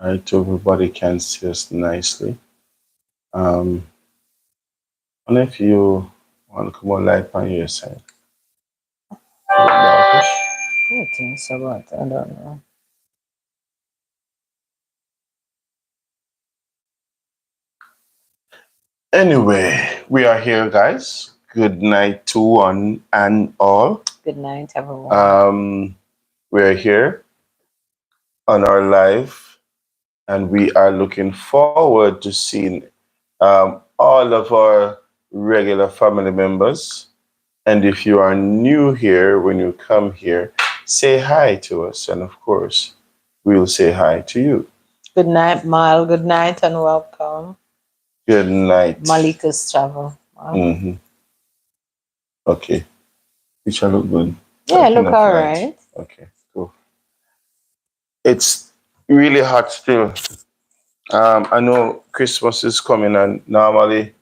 Alright, so everybody can see us nicely. And if you want to come on live on your side. I think so, but I don't know. Anyway, we are here, guys. Good night to one and all. Good night, everyone. We're here on our live, and we are looking forward to seeing all of our regular family members. And if you are new here, when you come here, say hi to us. And of course, we'll say hi to you. Good night, Mal. Good night and welcome. Good night. Malika's travel. Mm-hmm. Okay. It shall look good. Yeah, look all right. Okay, cool. It's really hot still. I know Christmas is coming, and normally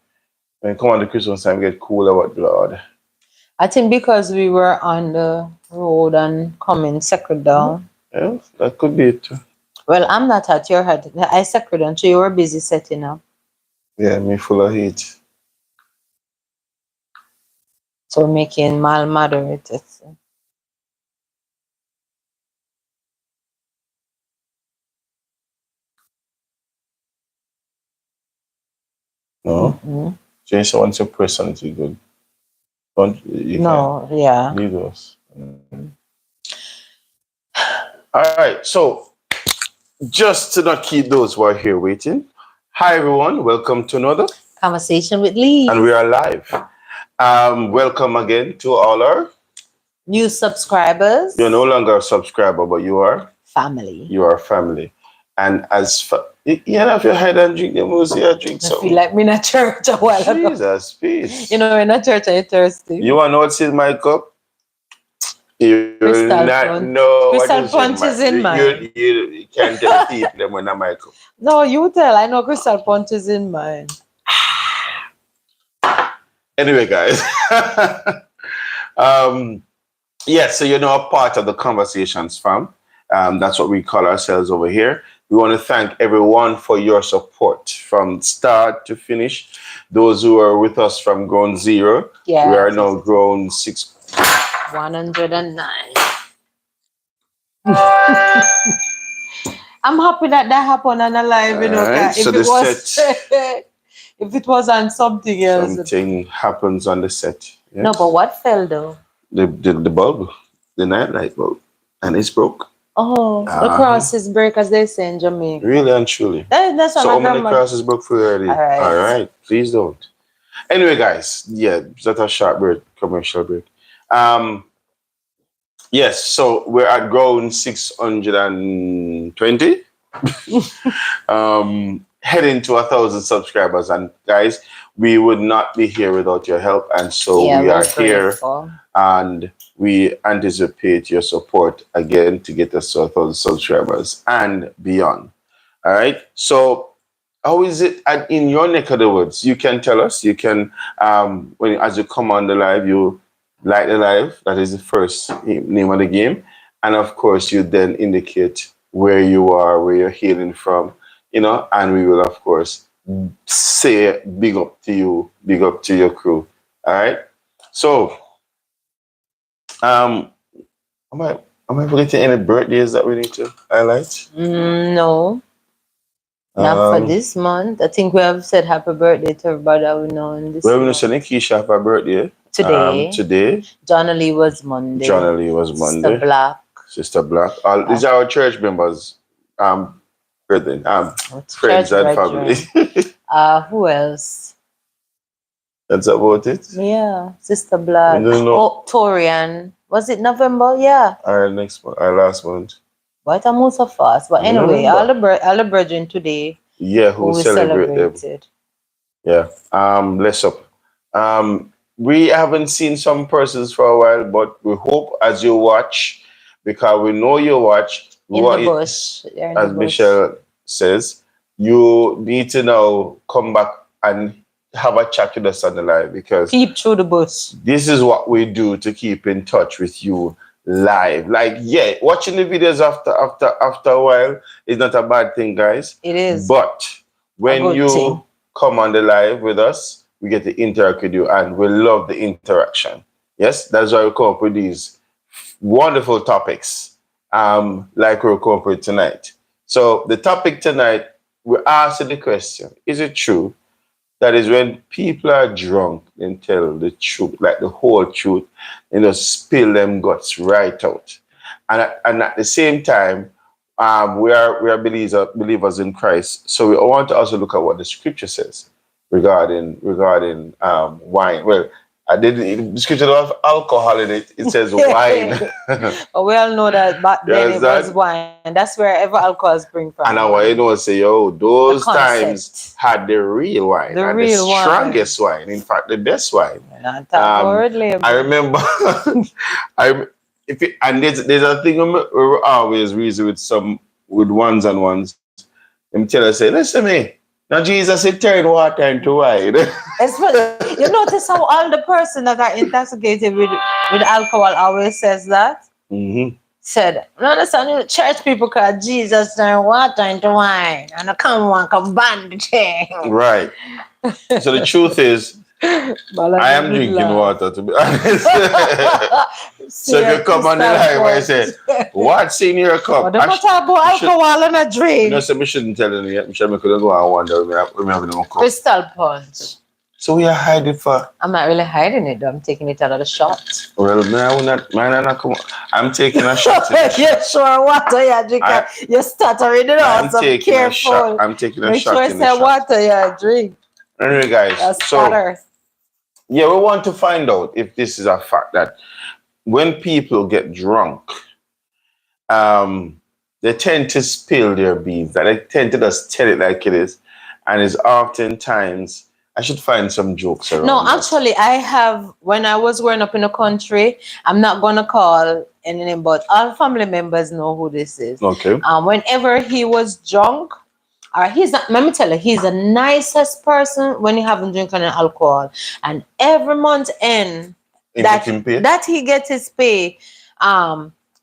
when it comes on the Christmas time, it get cooler, but Lord. I think because we were on the road and coming second down. Yeah, that could be it too. Well, I'm not at your head. I second down, so you were busy setting up. Yeah, me full of heat. So making Mal moderate. No? Mm-hmm. Jason wants your personality good. Don't you? No, yeah. Leave us. All right, so just to not keep those who are here waiting. Hi everyone, welcome to another Conversation with Lee. And we are live. Welcome again to all our new subscribers. You're no longer a subscriber, but you are family. You are family. And as you have your head and drink the music, you drink something. I feel like me in a church a while ago. Jesus, peace. You know, in a church, I'm thirsty. You want to know what's in my cup? Crystal punch is in mine. You can't tell people them when I'm my cup. No, you tell. I know crystal punch is in mine. Anyway, guys. So you're now a part of the Conversations fam. That's what we call ourselves over here. We want to thank everyone for your support from start to finish. Those who are with us from ground zero, we are now grown 109. I'm happy that happened on a live, you know. Right, if it was on something else. Something happens on the set. Yes. No, but what fell though? The bulb, the nightlight bulb, and it's broke. Oh, the crosses break, as they say in Jamaica. Really and truly. That's what so how many crosses broke for you already? All right. Please don't. Anyway, guys, that's a short break, commercial break. Yes, so we're at ground 620. Heading to 1,000 subscribers, and guys, we would not be here without your help, and so we are here, and we anticipate your support again to get us to 1,000 subscribers and beyond. All right. So, how is it in your neck of the woods? You can tell us. You can, as you come on the live, you like the live. That is the first name of the game, and of course, you then indicate where you are, where you're hailing from, and we will, of course, say big up to you, big up to your crew. All right. So, am I forgetting any birthdays that we need to highlight? No. Not for this month. I think we have said happy birthday to everybody that we know in this month. We're going to say Keisha happy birthday. Today. Johnny was Monday. Sister Black. These are our church members. Brethren. Friends and family. Who else? That's about it? Yeah. Sister Black. Oh, Torian. Was it November? Yeah. Our last month. But I'm also fast. But anyway, all the brethren today. Yeah, who celebrated. Yeah. Bless up. We haven't seen some persons for a while, but we hope as you watch, because we know you watch. In the bush. As Michelle says, you need to now come back and have a chat with us on the live, because keep through the bush. This is what we do to keep in touch with you live. Like, yeah, watching the videos after a while is not a bad thing, guys. It is. But when you come on the live with us, we get to interact with you, and we love the interaction. Yes, that's why we come up with these wonderful topics, like we're come up with tonight. So the topic tonight, we're asking the question: is it true that is when people are drunk and tell the truth, like the whole truth, spill them guts right out? And at the same time, we are believers in Christ. So we want to also look at what the scripture says regarding wine. Well, I didn't. The scripture don't have alcohol in it. It says wine. We all know that back then it was wine. That's wherever alcohol spring from. And I want to say, those times had the real wine, the strongest wine. In fact, the best wine. I remember. There's a thing we always reason with ones and ones. Them tell us, say, listen to me. Now Jesus said turn water into wine. You notice how all the person that are intoxicated with alcohol always says that? Mm-hmm. Said, no, understand, church people call Jesus turn water into wine. And I come ban the thing. Right. So the truth is, I am drinking water, to be honest. So if you come on the live and say, what's in your cup? But don't talk about alcohol and a drink. You know, so we shouldn't tell them yet. Michelle, we couldn't go and wonder we have no cup. Crystal punch. So we are hiding for? I'm not really hiding it, though. I'm taking it out of the shot. Well, I'm taking a shot. You're sure water you're drinking? You're stuttering it out, so be careful. I'm taking a Make shot. Make sure it's water you drink. Anyway, guys, yeah, we want to find out if this is a fact that when people get drunk, they tend to spill their beans. That they tend to just tell it like it is, and it's oftentimes. I should find some jokes around. No, actually, I have. When I was growing up in the country, I'm not gonna call any name, but all family members know who this is. Okay. Whenever he was drunk. He's not, let me tell you, he's the nicest person when he haven't drank any alcohol. And every month end that he gets his pay,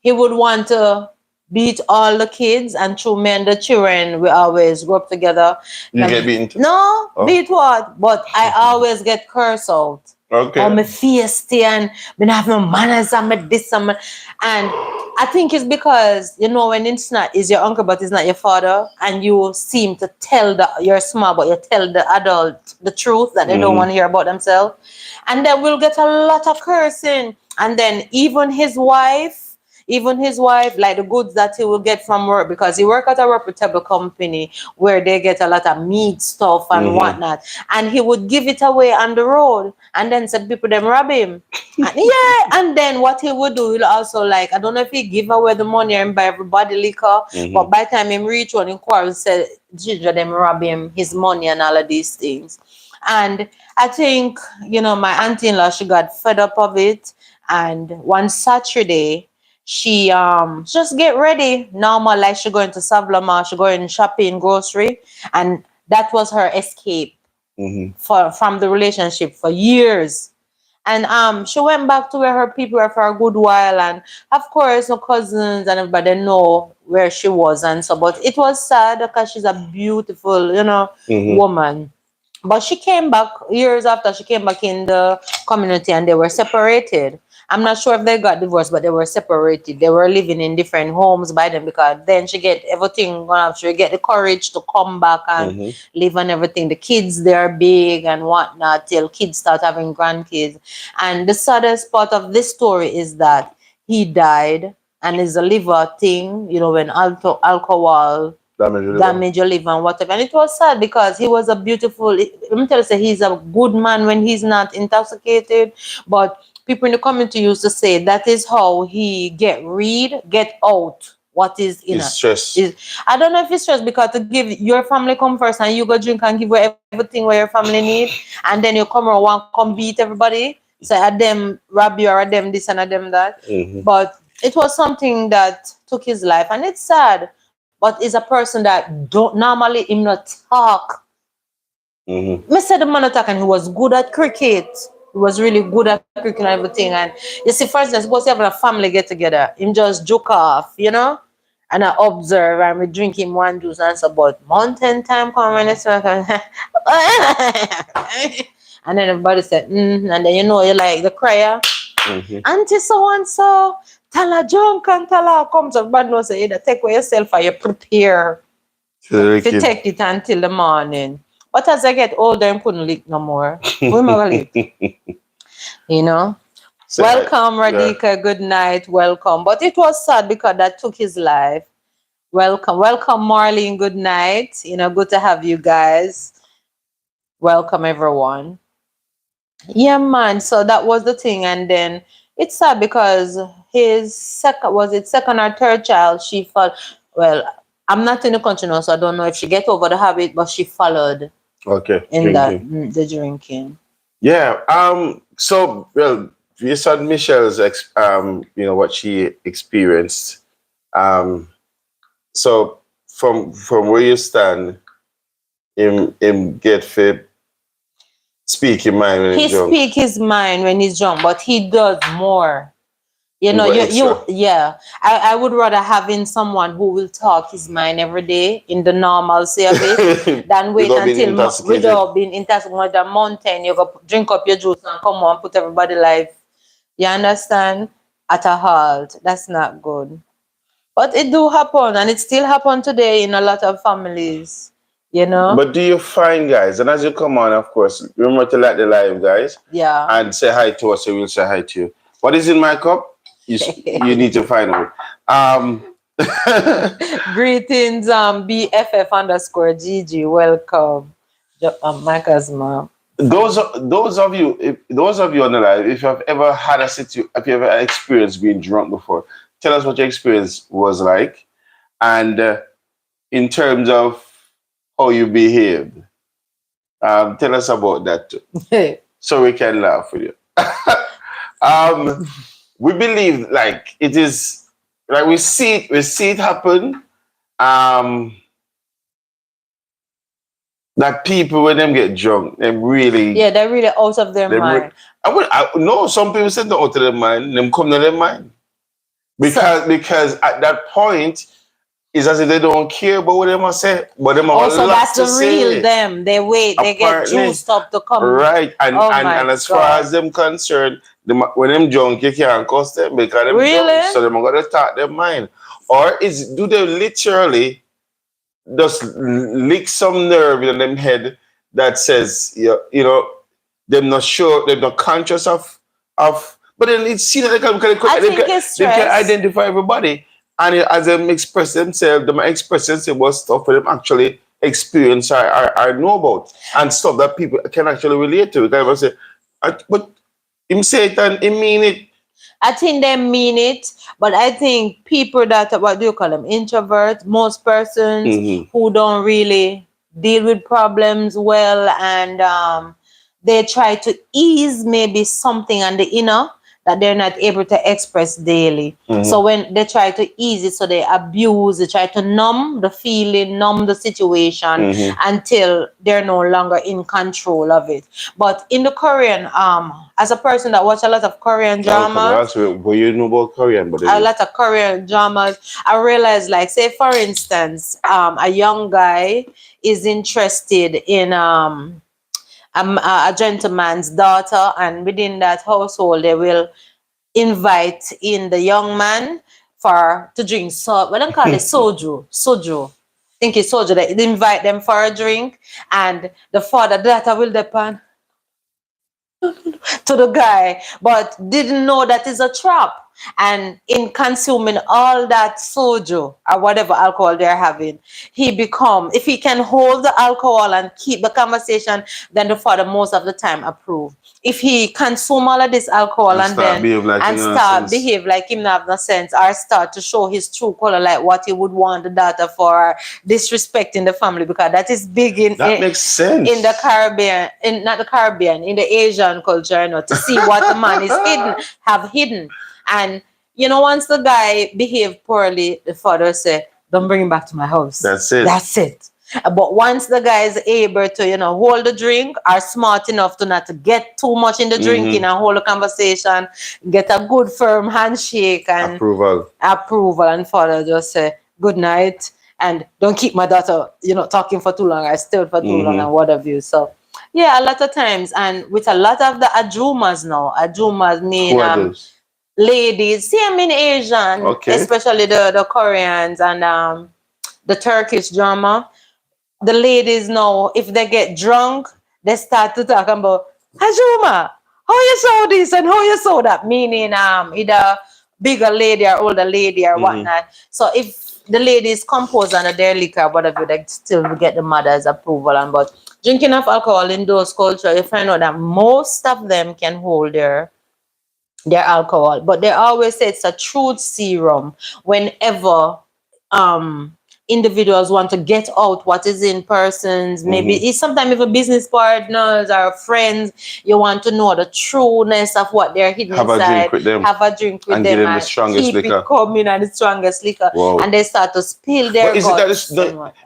he would want to beat all the kids, and through me and the children, we always work together. You get beaten? No, beat what? But I always get cursed out. Okay. Or me feisty and me have no manners and me this and me. And I think it's because, when it's not, is your uncle, but it's not your father. And you seem to tell you're small, but you tell the adult the truth that they don't want to hear about themselves. And then we'll get a lot of cursing. And then even his wife, like the goods that he will get from work, because he work at a reputable company where they get a lot of meat stuff and whatnot, and he would give it away on the road, and then some people them rob him. And then what he would do, he'll also, like, I don't know if he give away the money and buy everybody liquor, but by the time him reach one in quarrel, said ginger them rob him his money and all of these things. And I think, my auntie-in-law, she got fed up of it, and one Saturday, she just get ready normal, like she going to Savlama, she going shopping, grocery, and that was her escape from the relationship for years. And she went back to where her people were for a good while, and of course her cousins and everybody know where she was, and so, but it was sad because she's a beautiful, woman. But she came back years after. She came back in the community, and they were separated. I'm not sure if they got divorced, but they were separated. They were living in different homes by them, because then she get everything. She get the courage to come back and live and everything. The kids, they're big and whatnot, till kids start having grandkids. And the saddest part of this story is that he died, and it's a liver thing, when alcohol damage your liver and whatever. And it was sad because he was a beautiful, let me tell you, he's a good man when he's not intoxicated, but people in the community used to say that is how he get out what is in stress. I don't know if it's stress, because to give your family come first and you go drink and give everything what your family need, and then you come around come beat everybody, say a them rob you or a them this and a them that. But it was something that took his life, and it's sad. But is a person that don't normally not talk. Me said the man attack, and he was good at cricket. He was really good at cooking and everything. And you see, for instance, suppose you have a family get together, him just joke off, you know? And I observe and we drink him one juice and say, but mountain time come when it's and then everybody said, and then you know you like the crier. Auntie so and so, tell her junk and tell her comes up, but no say either take away yourself or you prepare to take it until the morning. But as I get older, I couldn't lick no more. We never lick. You know? So, welcome, Radhika. Yeah. Good night. Welcome. But it was sad because that took his life. Welcome. Welcome, Marlene. Good night. You know, good to have you guys. Welcome, everyone. Yeah, man. So that was the thing. And then it's sad because his second or third child, she felt, well, I'm not in the country now, so I don't know if she get over the habit, but she followed. Okay. In drinking. The drinking. Yeah. So, well, you saw Michelle's, what she experienced. So from where you stand, him get fit, speak his mind when he's drunk. He speak his mind when he's drunk, but he does more. You know, I would rather having someone who will talk his mind every day in the normalcy of it than wait until without being intoxicated with the mountain. You go drink up your juice and come on, put everybody life. You understand? At a halt. That's not good. But it do happen, and it still happen today in a lot of families. You know. But do you find, guys, and as you come on, of course, remember to like the live, guys. Yeah. And say hi to us, so we'll say hi to you. What is in my cup? You need to find out. Greetings, BFF_GG. Welcome, Micah's mom. Those of you on the live, if you have ever had if you ever experienced being drunk before, tell us what your experience was like, and in terms of how you behaved, tell us about that too, so we can laugh with you. We believe like it is like we see it happen. That people when them get drunk, they're really out of their mind. No, some people say they're out of their mind, them come to their mind. Because at that point it's as if they don't care about what they must say, but them also that's the real them. They wait, they get juiced up to come. Right. And as far as them concerned, when them drunk, you can't cuss them because them drunk, so they're gonna start their mind. Or do they literally just lick some nerve in them head that says, you know, they're not sure, they're not conscious of, but then it's seen that they can identify everybody, and as them express themselves, they might express themselves about stuff for them actually experience or know about, and stuff that people can actually relate to. Because I say, but him say it and he mean it. I think they mean it, but I think people that, what do you call them, introverts, most persons who don't really deal with problems well, and they try to ease maybe something on the inner that they're not able to express daily. So when they try to ease it, so they abuse, they try to numb the feeling, numb the situation until they're no longer in control of it. But in the Korean, as a person that watch a lot of Korean dramas, well, you know about Korean, but a lot of Korean dramas, I realized, like, say for instance, a young guy is interested in a gentleman's daughter, and within that household they will invite in the young man to drink we don't call it soju. I think it's soju. They invite them for a drink, and the daughter will depend to the guy, but didn't know that is a trap. And in consuming all that soju or whatever alcohol they're having, if he can hold the alcohol and keep the conversation, then the father most of the time approve. If he consume all of this alcohol and behave like him not have no sense, or start to show his true color, like what he would want the daughter for, disrespecting the family, because that is big makes sense in the Caribbean, not the Caribbean, in the Asian culture, you know, to see what the man is hidden. And, you know, once the guy behaved poorly, the father said, don't bring him back to my house. That's it. But once the guy is able to, hold the drink, are smart enough to not to get too much in the drinking and hold the conversation, get a good firm handshake and approval and father just say good night and don't keep my daughter, talking for too long or still for too long and what have you. So yeah, a lot of times, and with a lot of the ajumas now, ajumas mean ladies, same in Asian, especially the Koreans and the Turkish drama. The ladies now, if they get drunk, they start to talk about Hajuma, how you saw this and how you saw that, meaning either bigger lady or older lady or whatnot. So if the ladies compose under their liquor or whatever, they still get the mother's approval. And but drinking of alcohol in those cultures, you find out that most of them can hold their alcohol, but they always say it's a truth serum whenever individuals want to get out what is in persons. Maybe it's sometimes even business partners or friends. You want to know the trueness of what they're hidden inside. Have a drink with them give them the strongest liquor. It coming and the strongest liquor. Whoa. And they start to spill their guts.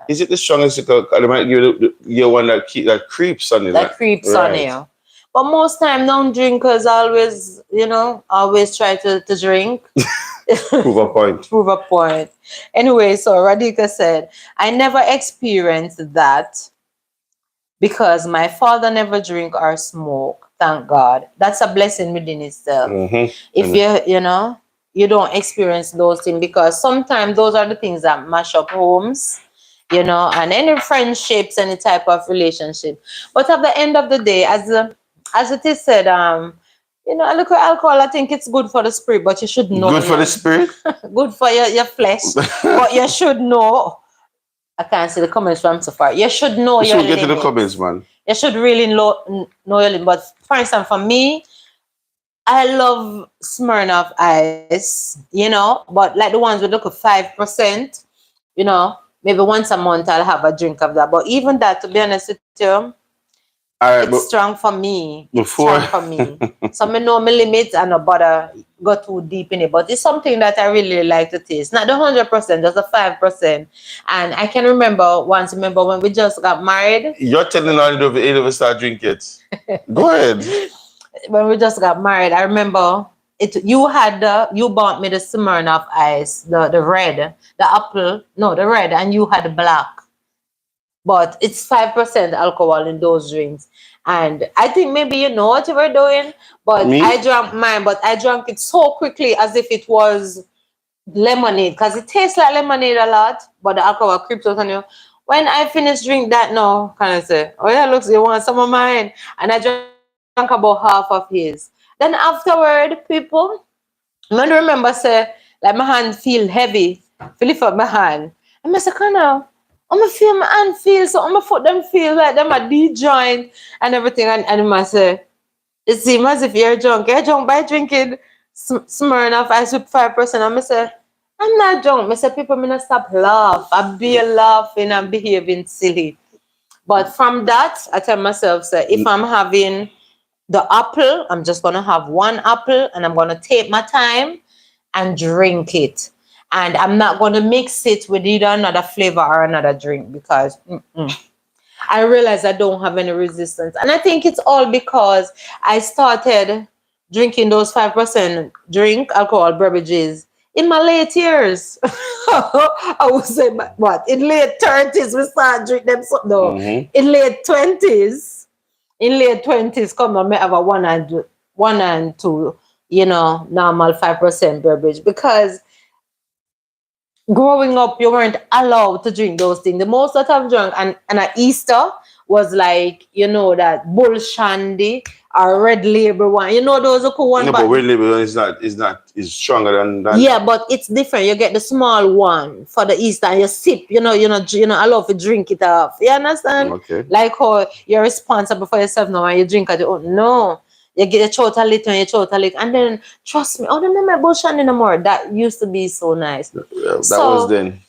Is it the strongest liquor? They might give you one that creeps on you. That creeps on you. But most time, non-drinkers always, always try to drink. Prove a point. Anyway, so Radhika said, I never experienced that because my father never drink or smoke. Thank God. That's a blessing within itself. If you don't experience those things, because sometimes those are the things that mash up homes. And any friendships, any type of relationship. But at the end of the day, as it is said, a little alcohol, I think it's good for the spirit, but you should know. Good for the spirit? Good for your flesh. But you should know. I can't see the comments from so far. You should know your limits. Get to the comments, man. You should really know your limits. But for instance, for me, I love Smirnoff Ice, but like the ones with look at 5%, maybe once a month I'll have a drink of that. But even that, to be honest with you, it's strong for me. Strong for me. So I know my limits and not bother go too deep in it. But it's something that I really like to taste. Not the 100%, just the 5%. And I can remember when we just got married. You're telling all of the 8 of us start drinking it. Go ahead. When we just got married, I remember you bought me the Smirnoff Ice, the red, the red, and you had the black. But it's 5% alcohol in those drinks. And I think maybe you know what you were doing, but I drank mine, but I drank it so quickly as if it was lemonade, because it tastes like lemonade a lot, but the alcohol creeps out on you. When I finished drink that now, can I say, oh yeah, looks, you want some of mine? And I drank about half of his. Then afterward, people, I remember say, like my hand feel heavy, lift up my hand. And I say, Cornell, I'm feel my hand feel, so I'm foot them feel like them a D-joint and everything. And I say, it seems as if you're drunk. You're drunk by drinking Smirnoff Ice with 5%. And I say, I'm not drunk. I say, people, I'm not stop laugh. I be laughing and behaving silly. But from that, I tell myself, say, if I'm having the apple, I'm just going to have one apple and I'm going to take my time and drink it. And I'm not going to mix it with either another flavor or another drink because I realize I don't have any resistance. And I think it's all because I started drinking those 5% drink alcohol beverages in my late years. I would say, what? In late 30s, we start drinking them. No, in late 20s. In late 20s, come on, I have a one and two, normal 5% beverage. Because growing up, you weren't allowed to drink those things. The most that I've drunk and at Easter was like, that bull shandy or red label one. Those are cool ones. No, but red label is stronger than that. Yeah, but it's different. You get the small one for the Easter and you sip, I love to drink it off. You understand? Okay. Like how you're responsible for yourself now and you drink at your own. No. You get a chota little and you chota little. And then, trust me, I don't remember bull shandy no more. That used to be so nice. Yeah, that was then.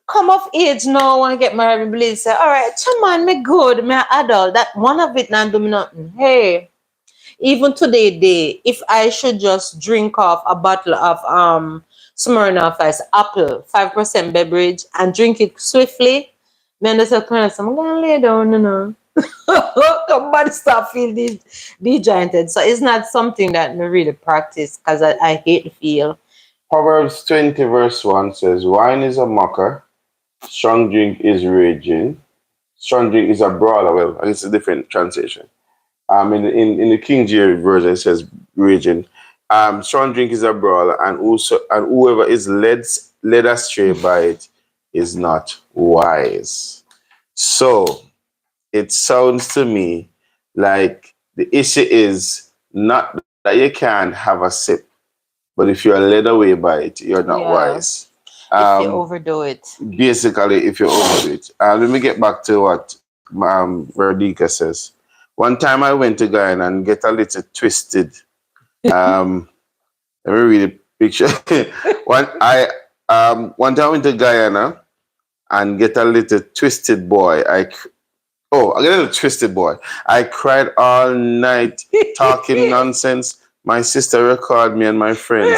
Come of age now, want to get married, believe, say, all right, come on, me good, me adult. That one of it not do me nothing. Hey, even today, if I should just drink off a bottle of Smirnoff Ice apple, 5% beverage, and drink it swiftly, Man, that's a kind of I'm gonna lay down, you know. The body start feel dejointed. So it's not something that me really practice because I hate the feel. Proverbs 20 verse 1 says, wine is a mocker, strong drink is raging, strong drink is a brawler. Well, it's a different translation. In the King James version it says raging. Strong drink is a brawler, and also and whoever is led astray by it is not wise. So it sounds to me like the issue is not that you can't have a sip, but if you're led away by it, you're not Yeah. wise. If you Um, overdo it. Basically, if you overdo it. Let me get back to what Radhika says. One time I went to Guyana and get a little twisted. Um, Let me read the picture. One time I went to Guyana and get a little twisted boy. I get a little twisted boy. I cried all night talking nonsense. My sister recorded me and my friends.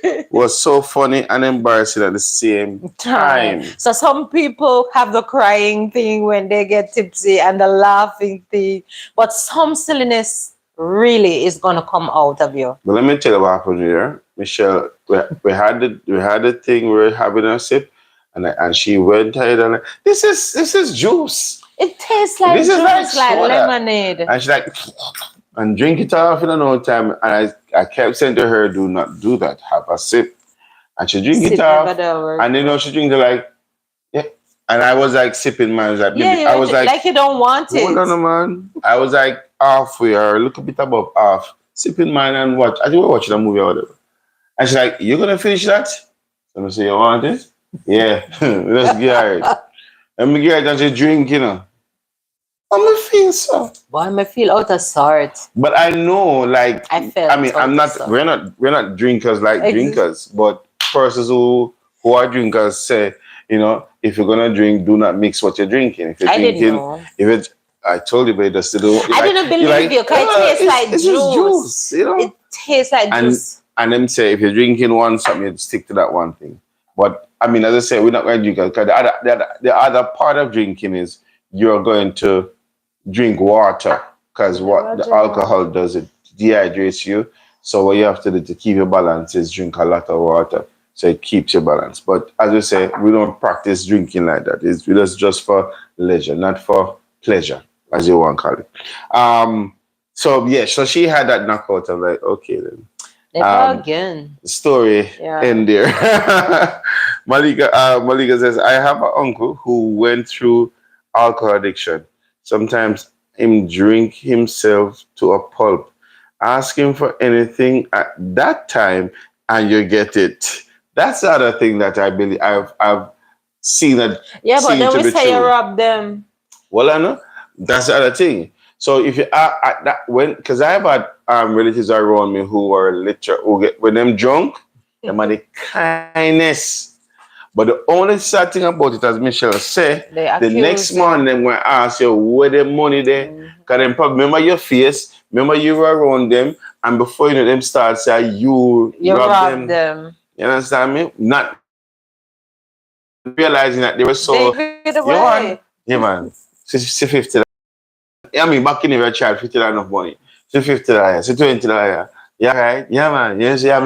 It was so funny and embarrassing at the same time. So some people have the crying thing when they get tipsy and the laughing thing, but some silliness really is gonna come out of you. But let me tell you what happened here, Michelle. We had the thing. We were having a sip, and she went ahead and this is juice. It tastes like This is juice, like soda. lemonade. And she's like, and drink it off in no time. And I kept saying to her, do not do that. Have a sip. And she drink it off. And she drink it like, yeah. And I was like sipping mine. I was like, I was like you don't want it. Hold on, man. I was like halfway or a little bit above half. Sipping mine and watch. I think we're watching a movie or whatever. And she's like, you're gonna finish that? So I say, you want it? Yeah. Let's get it. And me get it and she drink, I'm gonna feel so. Boy, I'm gonna feel out of sorts. But I know, like, I'm not. We're not drinkers like drinkers, but persons who are drinkers say, if you're gonna drink, do not mix what you're drinking. If you're drinking, I told you, but it still don't. I didn't believe you because it tastes like juice. It tastes like juice. And them say if you're drinking something, you stick to that one thing. But as I said, we're not going to drink because the other part of drinking is you're going to drink water because what the alcohol does, it dehydrates you. So what you have to do to keep your balance is drink a lot of water, so it keeps your balance. But as I say, we don't practice drinking like that. It's just for leisure, not for pleasure, as you want to call it. So she had that knockout. I'm like, okay then. Again. Story end there. Malika says, I have an uncle who went through alcohol addiction. Sometimes him drink himself to a pulp. Ask him for anything at that time and you get it. That's the other thing that I believe I've seen that. Yeah, but then we say you rob them. Well, I know. That's the other thing. So if you are at that because I have had relatives around me who are when them drunk, them are the kindness. But the only sad thing about it, as Michelle said, the next morning them going to ask you where the money there. Because them probably remember your face, remember you were around them, and before you know them start say you robbed them. You understand me? Not realizing that they were so. Yeah, man. 50. Back in the child, $50 enough money. So $50, so $20. Yeah, right? Yeah, man. Yes, yeah,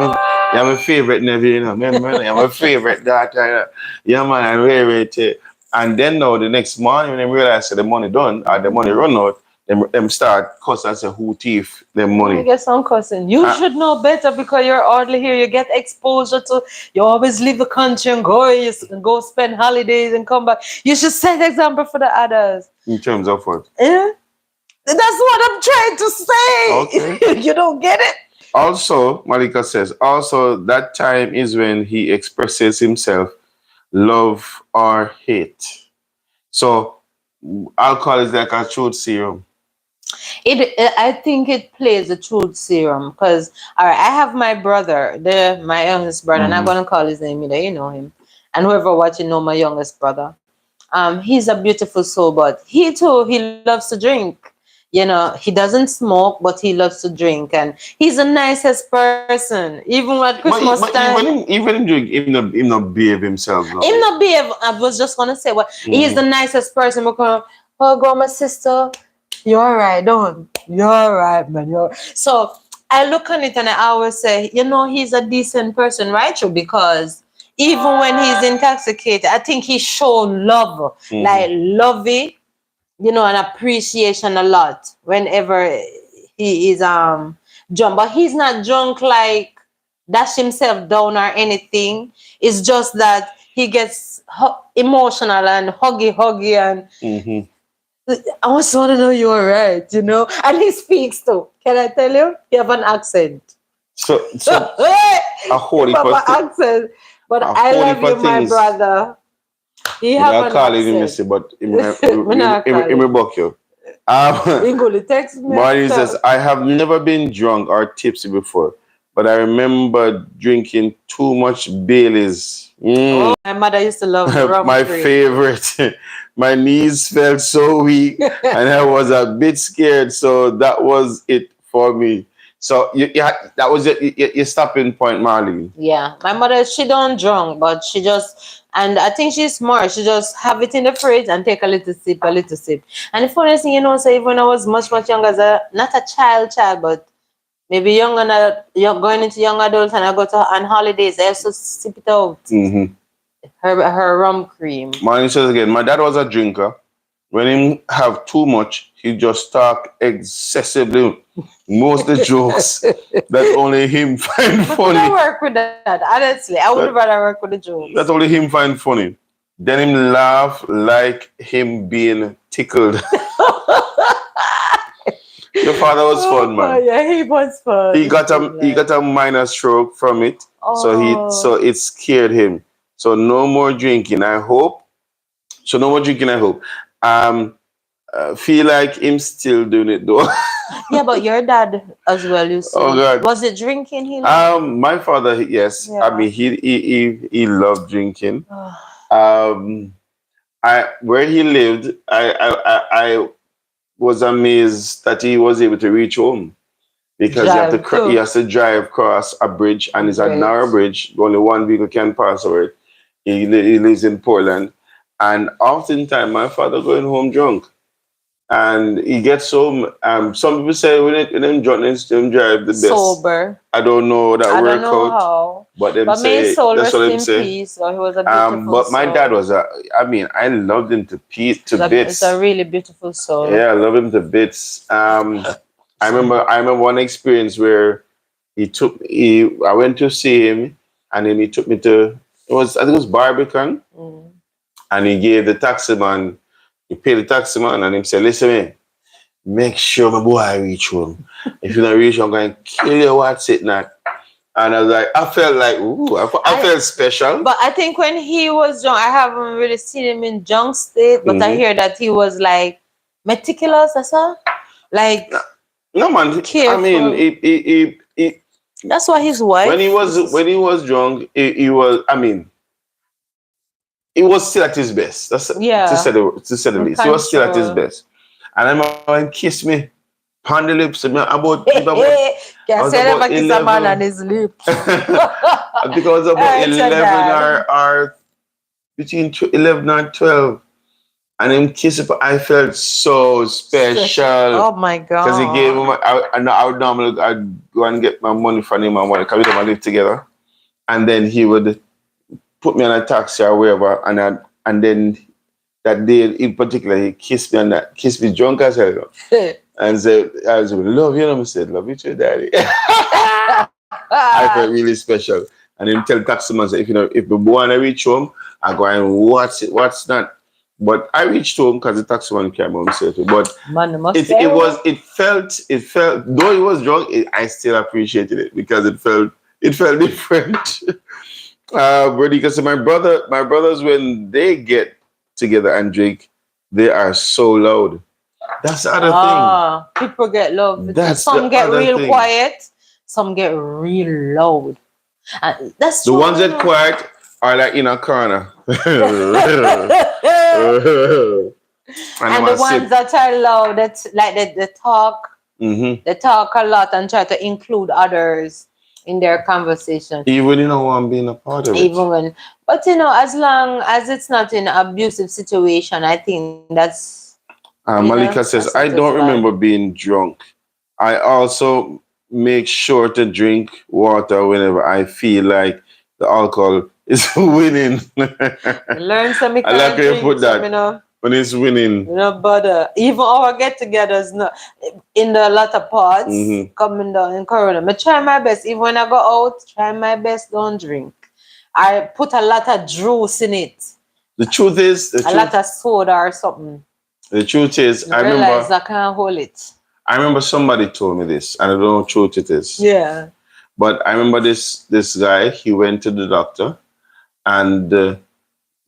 you're my favorite nephew, Remember, you're my favorite daughter. Yeah, man, I'm very. And then now the next morning when they realize that the money done or the money run out, them start cussing and say who thief them money. I guess I'm cussing. You should know better because you're hardly here. You get exposure to. You always leave the country and go spend holidays and come back. You should set example for the others. In terms of what? Yeah. That's what I'm trying to say. Okay. You don't get it? Also, Malika says, that time is when he expresses himself, love or hate. So, alcohol is like a truth serum. I think it plays a truth serum because, all right, I have my brother, my youngest brother, and I'm going to call his name either, you know him. And whoever watching know my youngest brother. He's a beautiful soul, but he too, he loves to drink. you know, he doesn't smoke, but he loves to drink, and he's the nicest person. Even at Christmas But time, even him drink, him not behave himself. No. him not behave. I was just gonna say, well, he's the nicest person because, oh, God, my sister, you're all right, don't you're all right, man. So I look on it and I always say, you know, he's a decent person, right? True, because even when he's intoxicated, I think he showed love, like lovey, you know, and appreciation a lot whenever he is drunk. But he's not drunk like dash himself down or anything. It's just that he gets emotional and huggy and I just want to know you're right, you know. And he speaks too. Can I tell you? He have an accent. So a holy accent. But I love you, my brother. He have an accent. But him rebuke you. Text me. Marty says, I have never been drunk or tipsy before, but I remember drinking too much Baileys. Oh, my mother used to love my favorite. My knees felt so weak and I was a bit scared. So that was it for me. So that was your stopping point, Marlene. Yeah, my mother, she don't drunk, but she just, and I think she's smart. She just have it in the fridge and take a little sip. And the funny thing, you know, so even when I was much younger, as not a child, but maybe you're going into young adult, and I go to on holidays, I also sip it out. Her rum cream. Marlene says again, my dad was a drinker. When he have too much, he just talk excessively. Most of the jokes that only him find funny. I work with that, honestly. I would rather work with the jokes. That only him find funny. Then him laugh like him being tickled. Your father was fun, man. Yeah, he was fun. He got a minor stroke from it, so it scared him. So no more drinking, I hope. Feel like him still doing it though. Yeah, but your dad as well, you see. Oh God. Was it drinking he loved? My father, yes. Yeah. I mean he loved drinking. Where he lived, I was amazed that he was able to reach home. Because he has to drive across a bridge, and it's a narrow bridge. Only one vehicle can pass over it. He lives in Portland. And oftentimes my father going home drunk. And he gets home. Some people say when him drunk, him drive the best. Sober. I don't know that I work don't know out. how. But them say that's what them say. Peace, so he was a beautiful but my soul. dad was I loved him to bits. It's a really beautiful soul. Yeah, I love him to bits. I remember one experience where I went to see him, and then he took me to I think it was Barbican. And he gave the taxi man, he paid the taxi man, and he said, listen, man, make sure my boy reach home. If you don't reach home, I'm going to kill you, what's it not? And I was like, I felt like, ooh, I felt special. But I think when he was young, I haven't really seen him in junk state, but I hear that he was like meticulous, that's all. Like, no man, careful. I mean, he that's why his wife. When he was drunk, he was, I mean, he was still at his best. That's to say the least. He was still at his best. And I remember he kissed me on the lips. About can't say never kiss a man on his lips. I think I was about 11 or between 11 and 12. And him kiss it, I felt so special. Oh my God. Because he gave him, I would normally I'd go and get my money from him and because we don't live together. And then he would put me on a taxi or wherever, and then that day in particular, he kissed me drunk as hell. And said, I was love you, and I said, love you too, daddy. I felt really special. And then tell the taxi man, if the boy and I reach home, I go and what's that? But I reached home because the taxi man came home safely. But it felt though he was drunk, I still appreciated it because it felt different. Brady, because my brothers, when they get together and drink, they are so loud. That's the other thing. People get loud. Some get real quiet, some get real loud. And that's the ones that quiet are like in a corner. And the ones that are loud, that's like they talk. They talk a lot and try to include others in their conversation. Even I'm being a part of it. Even when, but as long as it's not in an abusive situation, I think that's. Malika says, I don't remember being drunk. I also make sure to drink water whenever I feel like the alcohol is winning. Learn something. I like how you put that. When it's winning. But even our get-togethers, in the latter parts, coming down in Corona, I try my best. Even when I go out, try my best, don't drink. I put a lot of juice in it. The truth is, a lot of soda or something. The truth is, I realize I can't hold it. I remember somebody told me this, and I don't know how true it is. Yeah. But I remember this guy, he went to the doctor, and the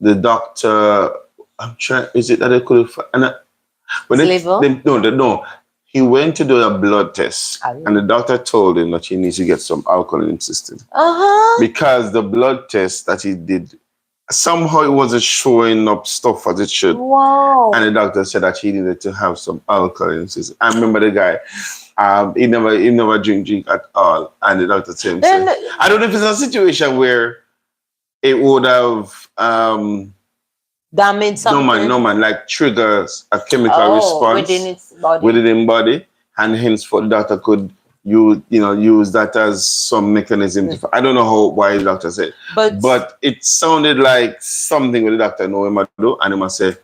doctor, I'm trying, is it that they could have, no. He went to do a blood test, and the doctor told him that he needs to get some alcohol in his system. Because the blood test that he did, somehow it wasn't showing up stuff as it should. Wow. And the doctor said that he needed to have some alcohol in his system. I remember the guy, he never drink at all. And the doctor said, I don't know if it's a situation where it would have damaged something. No man, like triggers a chemical response within its body. And henceforth the doctor could use that as some mechanism. I don't know why the doctor said, but it sounded like something with the doctor know him do, and he must say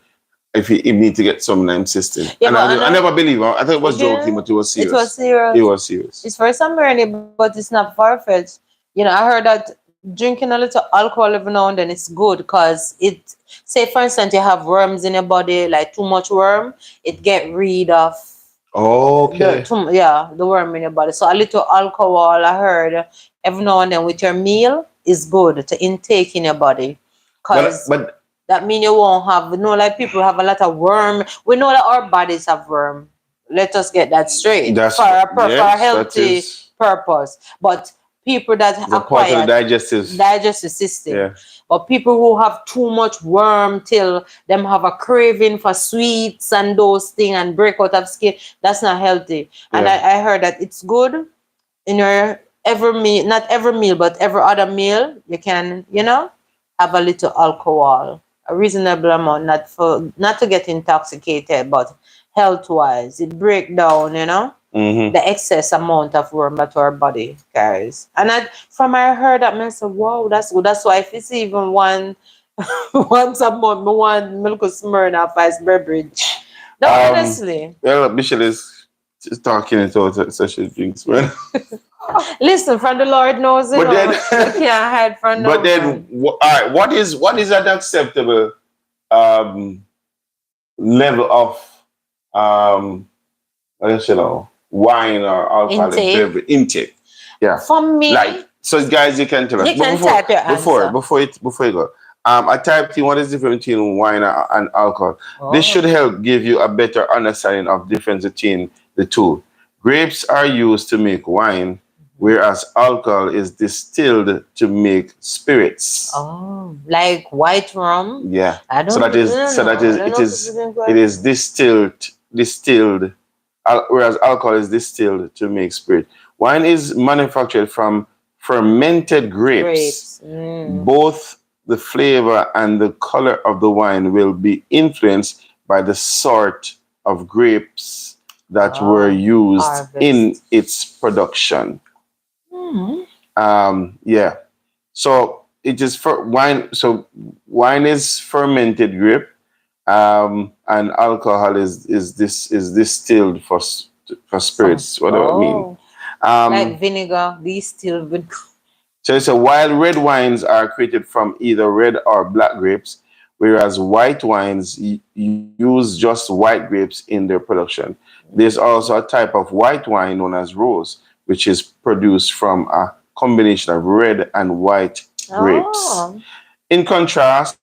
if he need to get some in system. Yeah, and I never believe him. I thought it was joking, but it was serious. It was serious. It was serious. It's for somebody, but it's not far-fetched. I heard that drinking a little alcohol every now and then is good because it, say for instance, you have worms in your body, like too much worm, it get rid of. Okay. The worm in your body. So a little alcohol, I heard, every now and then with your meal is good to intake in your body. Because that means you won't have, like people have a lot of worm. We know that our bodies have worm. Let us get that straight. For a healthy purpose. But people that acquire the digestive system. Yeah. But people who have too much worm till them have a craving for sweets and those things and break out of skin, that's not healthy. Yeah. And I heard that it's good in your every meal, not every meal, but every other meal, you can, have a little alcohol, a reasonable amount, not to get intoxicated, but health-wise, it break down, the excess amount of worm that our body carries. And I heard that, I said, wow, that's good. That's why if it's even once a month, one milk Smirnoff ice beverage. No, honestly. Well, Michelle is talking about such drinks, man. Listen, from the Lord knows it. You can't hide from no. But then, all right, what is an acceptable level of wine or alcohol intake? Yeah. For me, so guys, you can tell us. You can type your answer. Before you go. I typed in what is the difference between wine and alcohol. Oh. This should help give you a better understanding of the difference between the two. Grapes are used to make wine, whereas alcohol is distilled to make spirits. Oh, like white rum? Yeah. It is distilled, whereas alcohol is distilled to make spirit. Wine is manufactured from fermented grapes. Both the flavor and the color of the wine will be influenced by the sort of grapes that were used in its production. Yeah. So it is for wine. So wine is fermented grape, and alcohol is distilled for spirits. What do I mean? Like vinegar, distilled vinegar. So while red wines are created from either red or black grapes, whereas white wines use just white grapes in their production. There's also a type of white wine known as rose, which is produced from a combination of red and white grapes. In contrast,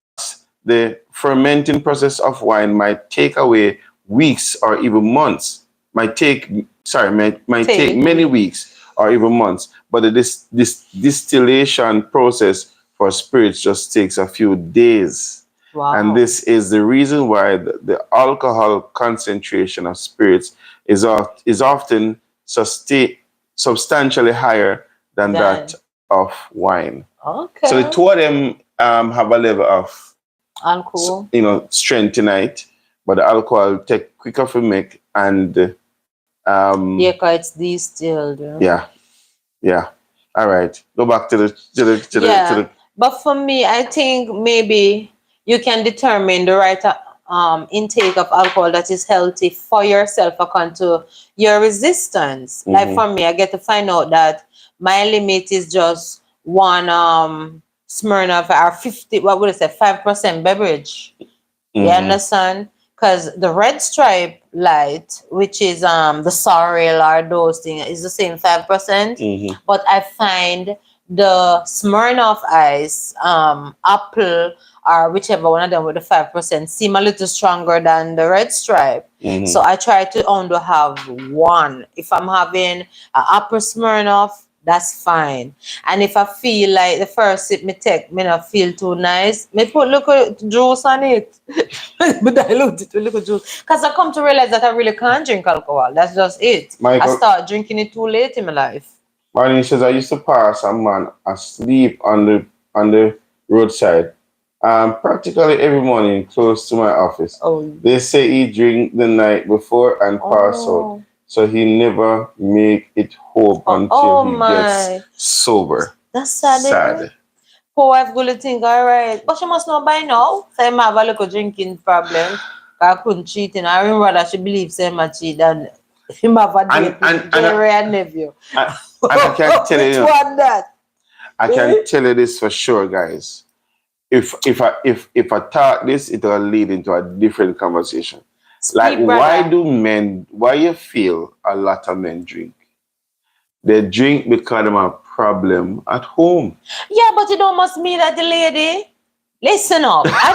the fermenting process of wine might take away weeks or even months. Might take many weeks or even months, but this distillation process for spirits just takes a few days. Wow. And this is the reason why the alcohol concentration of spirits is often substantially higher than that of wine. Okay. So the two of them have a level of alcohol, strength tonight, but the alcohol take quicker to make and because it's distilled. Yeah. All right. Go back to the But for me, I think maybe you can determine the right intake of alcohol that is healthy for yourself according to your resistance. Like for me, I get to find out that my limit is just one Smirnoff or 5% beverage. You understand? Because the Red Stripe Light, which is the sorrel or those things, is the same 5%. But I find the Smirnoff Ice, Apple, or whichever one of them with the 5% seem a little stronger than the Red Stripe. So I try to only have one. If I'm having an Apple Smirnoff, that's fine. And if I feel like the first sip me take, me not feel too nice, me put little juice on it. But dilute it with little juice. Because I come to realize that I really can't drink alcohol. That's just it. I start drinking it too late in my life. Marlene says, I used to pass a man asleep on the roadside practically every morning close to my office. They say he drink the night before and pass out. So he never make it home until he gets sober. That's sad. Poor wife going to think, all right. But she must know by now. Say, I have a little drinking problem. I couldn't cheat. And I remember that she believes say I cheat and him have a date with Jerry and nephew. I can tell you. I can tell you this for sure, guys. If I talk this, it will lead into a different conversation. Like, why you feel a lot of men drink? They drink because they have a problem at home. Yeah, but it don't must mean that the lady. Listen up. I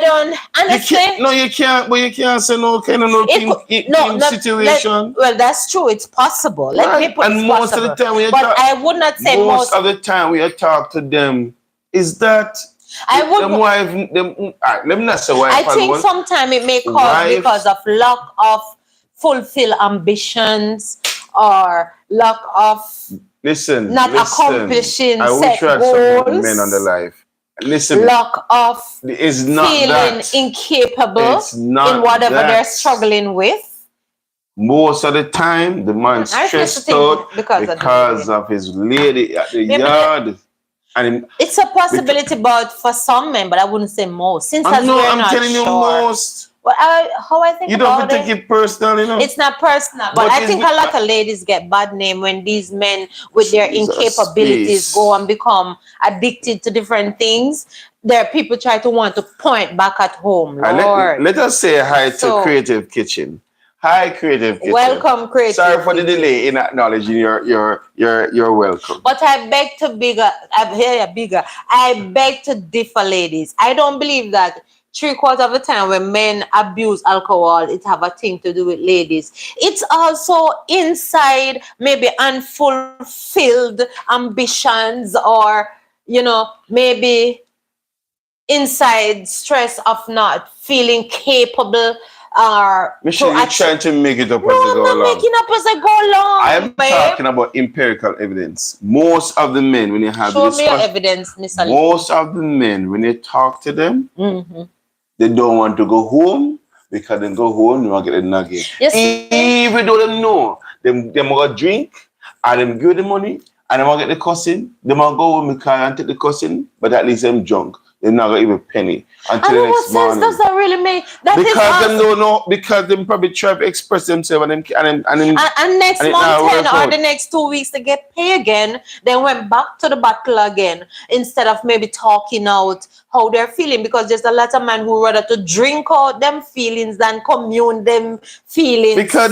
don't understand. You can't. But you can't say no kind of situation. Well, that's true. It's possible. Let me put it most of the time, I would not say most of the time we talk to them is that. I would. Let me not say why. I think sometimes it may cause because of lack of fulfill ambitions or lack of accomplishing set goals. Men on the life. Listen, lack of feeling incapable in whatever they're struggling with. Most of the time, the man stressed out because of his lady at the yard. And it's a possibility, but for some men, but I wouldn't say most. Since I'm telling you most. Well, how I think you about don't take it personal, It's not personal, but I think a lot of ladies get bad name when these men with their incapabilities go and become addicted to different things. There, people try to want to point back at home. Lord. Let us say hi to Creative Kitchen. Hi, Creative Kitchen. Welcome, Creative. Sorry for the delay in acknowledging you're welcome. But I beg to I beg to differ, ladies. I don't believe that 3/4 of the time when men abuse alcohol, it have a thing to do with ladies. It's also inside maybe unfulfilled ambitions or, maybe inside stress of not feeling capable. Michelle, you're trying to make it up as you go along. No, I'm not making up as I go along. I'm talking about empirical evidence. Most of the men, when you have Show me your evidence, Miss Ali. Most of the men, when you talk to them, they don't want to go home because they go home, they want to get a nugget. Yes. Even though they know, they want to drink, and them give the money, and they want to get the cousin. They want to go home and take the cousin, but at least them drunk. They're not going to even a penny until the next morning. What sense does that really make? Because them don't know. Because them probably try to express themselves and next month or the next 2 weeks they get paid again. Then went back to the battle again instead of maybe talking out how they're feeling. Because there's a lot of men who rather to drink out them feelings than commune them feelings. Because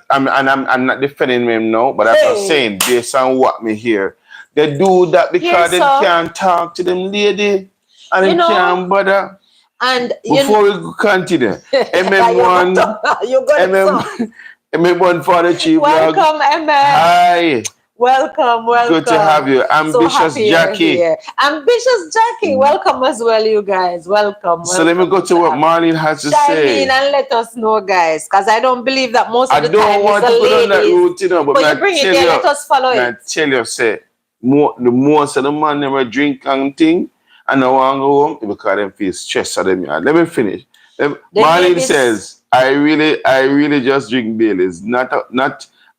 I'm not defending them now, but I'm saying based on what me hear. They do that because they can't talk to them lady and they can't bother. And before we continue, MM1 for the chief. Welcome, MM. Hi. Welcome. Good to have you. Ambitious so Jackie. Here. Ambitious Jackie, welcome as well, you guys. Welcome. So let me go to what Marlene has to say. Chime in and let us know, guys, because I don't believe that most of the time I don't want to go down that route, you know, but you bring it there, let us follow it. I tell you, say, the most of the man never drink and thing, and I want to go home because them feel stressed at them. Let me finish. Marlene says, I really just drink Baileys, not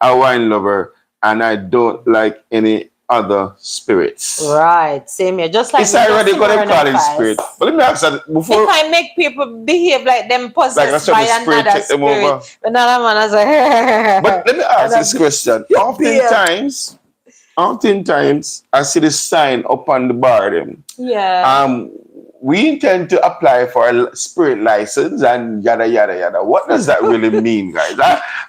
a wine lover, and I don't like any other spirits. Right, same here. Just like it's already got them calling spirit. But let me ask that before. If I make people behave like them possessed by another spirit, another man is like, but let me ask this question. Oftentimes, I see the sign up on the bar. Yeah. We intend to apply for a spirit license and yada yada yada. What does that really mean, guys?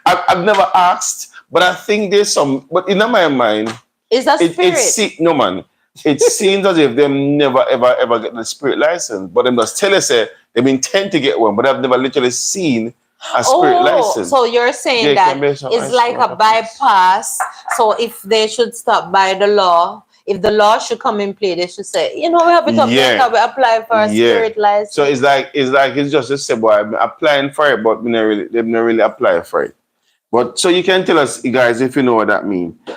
I've never asked, but I think there's some. But in my mind, is that spirit? No man. It seems as if them never ever get the spirit license, but them just tell us they intend to get one, but I've never literally seen a spirit license. So you're saying that it's like a bypass. So if they should stop by the law. If the law should come in play, they should say, you know, we have it up there, we apply for a spirit license. So it's just a say, boy, I'm applying for it, but they've not really applied for it. But so you can tell us, guys, if you know what that means. You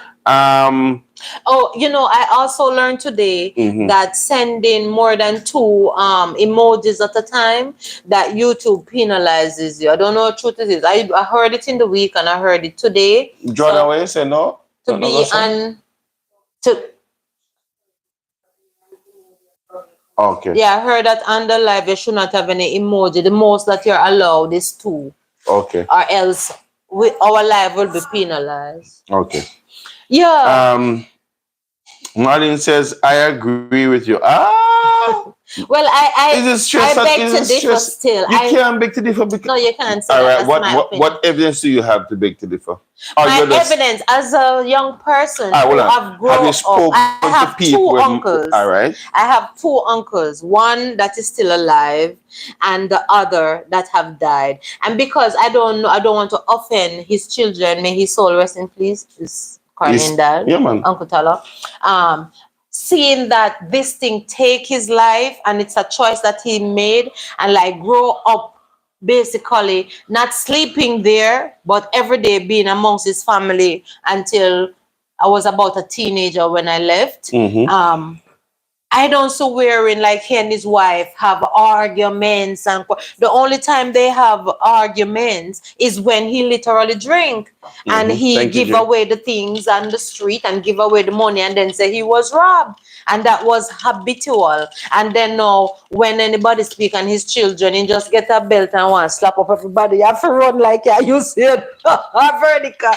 know, I also learned today that sending more than 2 emojis at a time, that YouTube penalizes you. I don't know what truth it is. I heard it in the week and I heard it today. Jordan, what you say, no? To be on... Okay. Yeah, I heard that on the live you should not have any emoji. The most that you're allowed is 2. Okay. Or else our live will be penalized. Okay. Yeah. Marlene says, I agree with you. Well, I beg to differ still. You can't beg to differ because... No, you can't say all that. right, what evidence do you have to beg to differ? My evidence as a young person who have grown up, I have 2 uncles. All right. I have 2 uncles. One that is still alive and the other that have died. And because I don't want to offend his children, may his soul rest in peace. Is Cornell, yeah, man. Uncle Tala. Seeing that this thing take his life and it's a choice that he made, and like grow up basically not sleeping there, but every day being amongst his family until I was about a teenager when I left. I don't see wherein like he and his wife have arguments, and the only time they have arguments is when he literally drink and he give away the things on the street and give away the money and then say he was robbed, and that was habitual. And then now when anybody speak on his children, he just get a belt and want to slap up everybody. You have to run like you said, vertical.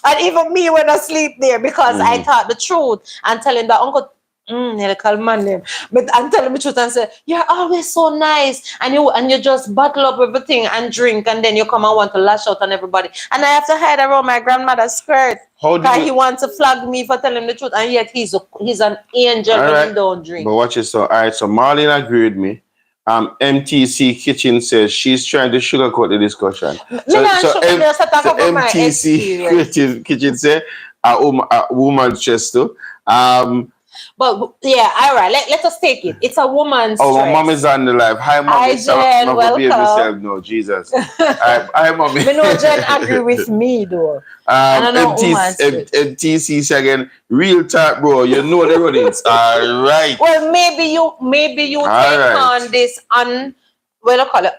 And even me when I sleep there because I thought the truth and telling the uncle. He'll call my name, but I'm telling the truth and say, you're always so nice, and you just bottle up everything and drink, and then you come and want to lash out on everybody, and I have to hide around my grandmother's skirt because he wants to flog me for telling the truth, and yet he's an angel when he don't drink. But watch it. So all right, so Marlene agreed with me. MTC Kitchen says she's trying to sugarcoat the discussion. MTC Kitchen says a woman's chest too. But yeah, all right. Let us take it. It's a woman's. Oh, my mom is on the live. Hi, mom. Hi, Jen. Welcome. No, Jesus. Hi, mommy. Me know Jen agree with me though. MTC again. Real talk, bro. You know the runnings. All right. Well, maybe you take on this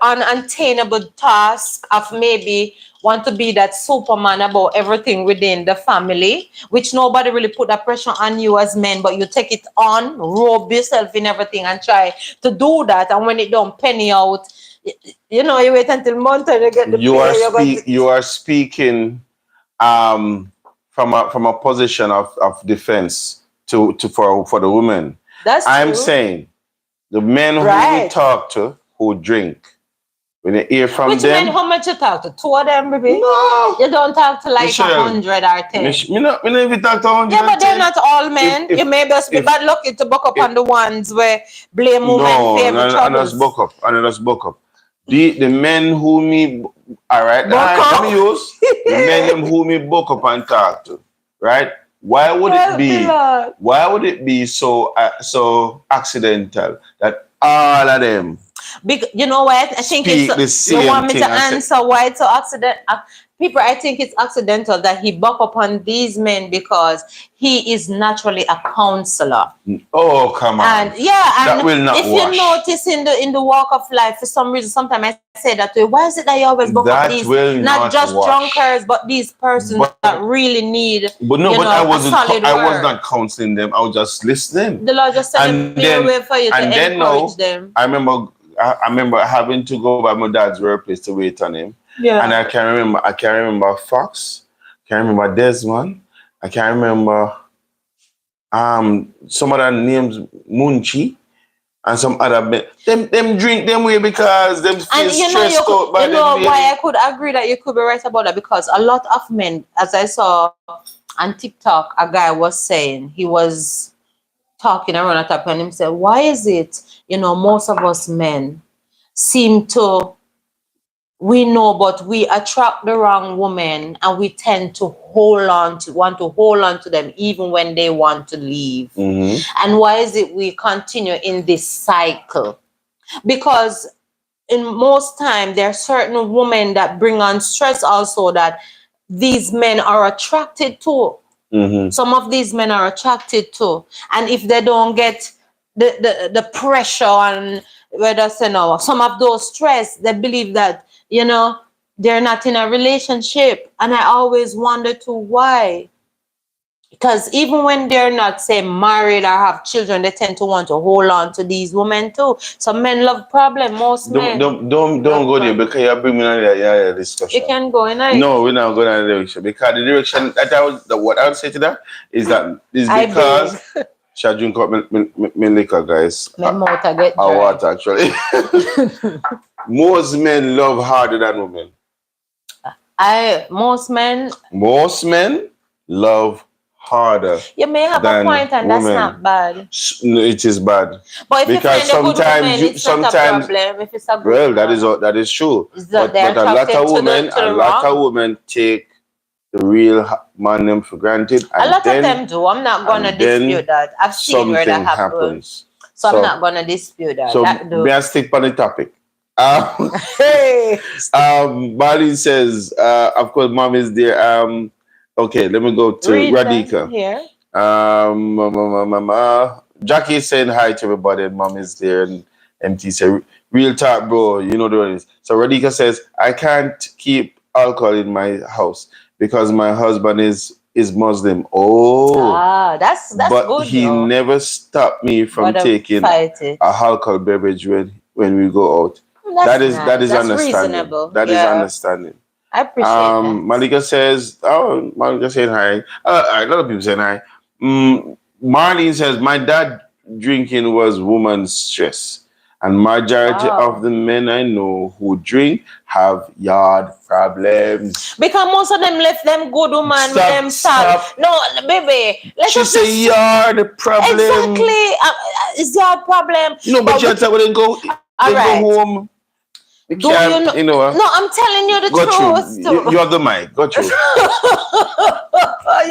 unattainable task of maybe want to be that Superman about everything within the family, which nobody really put that pressure on you as men, but you take it on, robe yourself in everything and try to do that. And when it don't penny out, you know, you wait until month and you get the pay. You are speaking from a position of defense for the women. That's true. I'm saying the men who we talk to who drink. When you hear from them... men, how much you talk to? 2 of them, baby? No. You don't talk to like 100 or 10. Me not even talk to 100. Yeah, but they're not all men. You may just be bad lucky to buck up on the ones where blame women favor troubles. And just buck up. The men who me... All right. Let me use the men who me buck up and talk to. Right? Why would it be so accidental that all of them you know what? I think it's you want me to answer why it's so accident. People, I think it's accidental that he buck upon these men because he is naturally a counselor. Oh, come on! And that will not if wash. You notice in the walk of life, for some reason, sometimes I say that way. Why is it that you always buck up these not just drunkards, but these persons that really need? But no, but I was not counseling them. I was just listening. The Lord just sent me away for you to encourage them. I remember having to go by my dad's workplace to wait on him. Yeah. And I can't remember Fox. Can't remember Desmond. I can't remember some other names, Munchi, and some other men. Them drink them way because them feel stressed out by them. You know why I could agree that you could be right about that? Because a lot of men, as I saw on TikTok, a guy was saying, he was talking around a topic and he said, why is it, most of us men seem to, we know, but we attract the wrong woman and we tend to want to hold on to them even when they want to leave. Mm-hmm. And why is it we continue in this cycle? Because in most time, there are certain women that bring on stress also that these men are attracted to. Mm-hmm. Some of these men are attracted to. And if they don't get the pressure and whether some of those stress, they believe that they're not in a relationship. And I always wonder too why. Because even when they're not, say, married or have children, they tend to want to hold on to these women too. Some men love problem. Most men. Don't go there because you're bringing me on the discussion. You can go in there. No, we're not going in the direction. Because the direction what I would say to that is because should I drink up my liquor, guys? My mouth get dry. Water, actually. Most men love harder than women. Most men love harder. You may have a point, and that's not bad. No, it is bad. But if because you find a good woman, it's not a problem. If it's a good that is true. But a lot of women take the real man them for granted. A lot of them do. I'm not gonna dispute that. I've seen where that happens. So I'm not gonna dispute that. So may I stick on the topic? Marlene says, of course, mom is there. Okay, let me go to Radhika. Here. Jackie is saying hi to everybody, and mom is there, and MT said, real talk, bro. You know what it is. So Radhika says, I can't keep alcohol in my house because my husband is Muslim. Oh, that's but good. He never stopped me from taking a alcohol beverage when we go out. That is understanding. Reasonable. That is understanding. I appreciate that. Malika says, Malika saying hi. A lot of people saying hi. Marlene says, my dad drinking was woman's stress. And majority of the men I know who drink have yard problems. Because most of them left them good woman with them stop. No, baby. She say yard problem. Exactly. It's yard problem. No, but you tell me they go home. Do you know? No, I'm telling you the truth. You have the mic. Got you.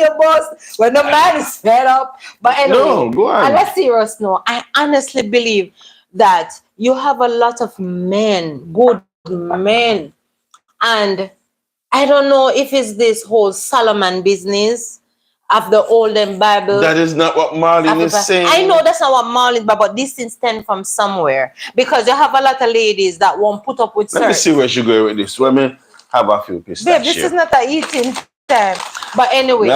Your boss. When the man is fed up. But anyway, no, go on. Let's serious now. I honestly believe that you have a lot of men, good men. And I don't know if it's this whole Solomon business of the olden Bible. That is not what Marlene is saying. I know that's not what Marlene, but this thing stems from somewhere. Because you have a lot of ladies that won't put up with Let me see where she going with this. Let me have a few pieces. Babe, this is not a eating time. But anyway,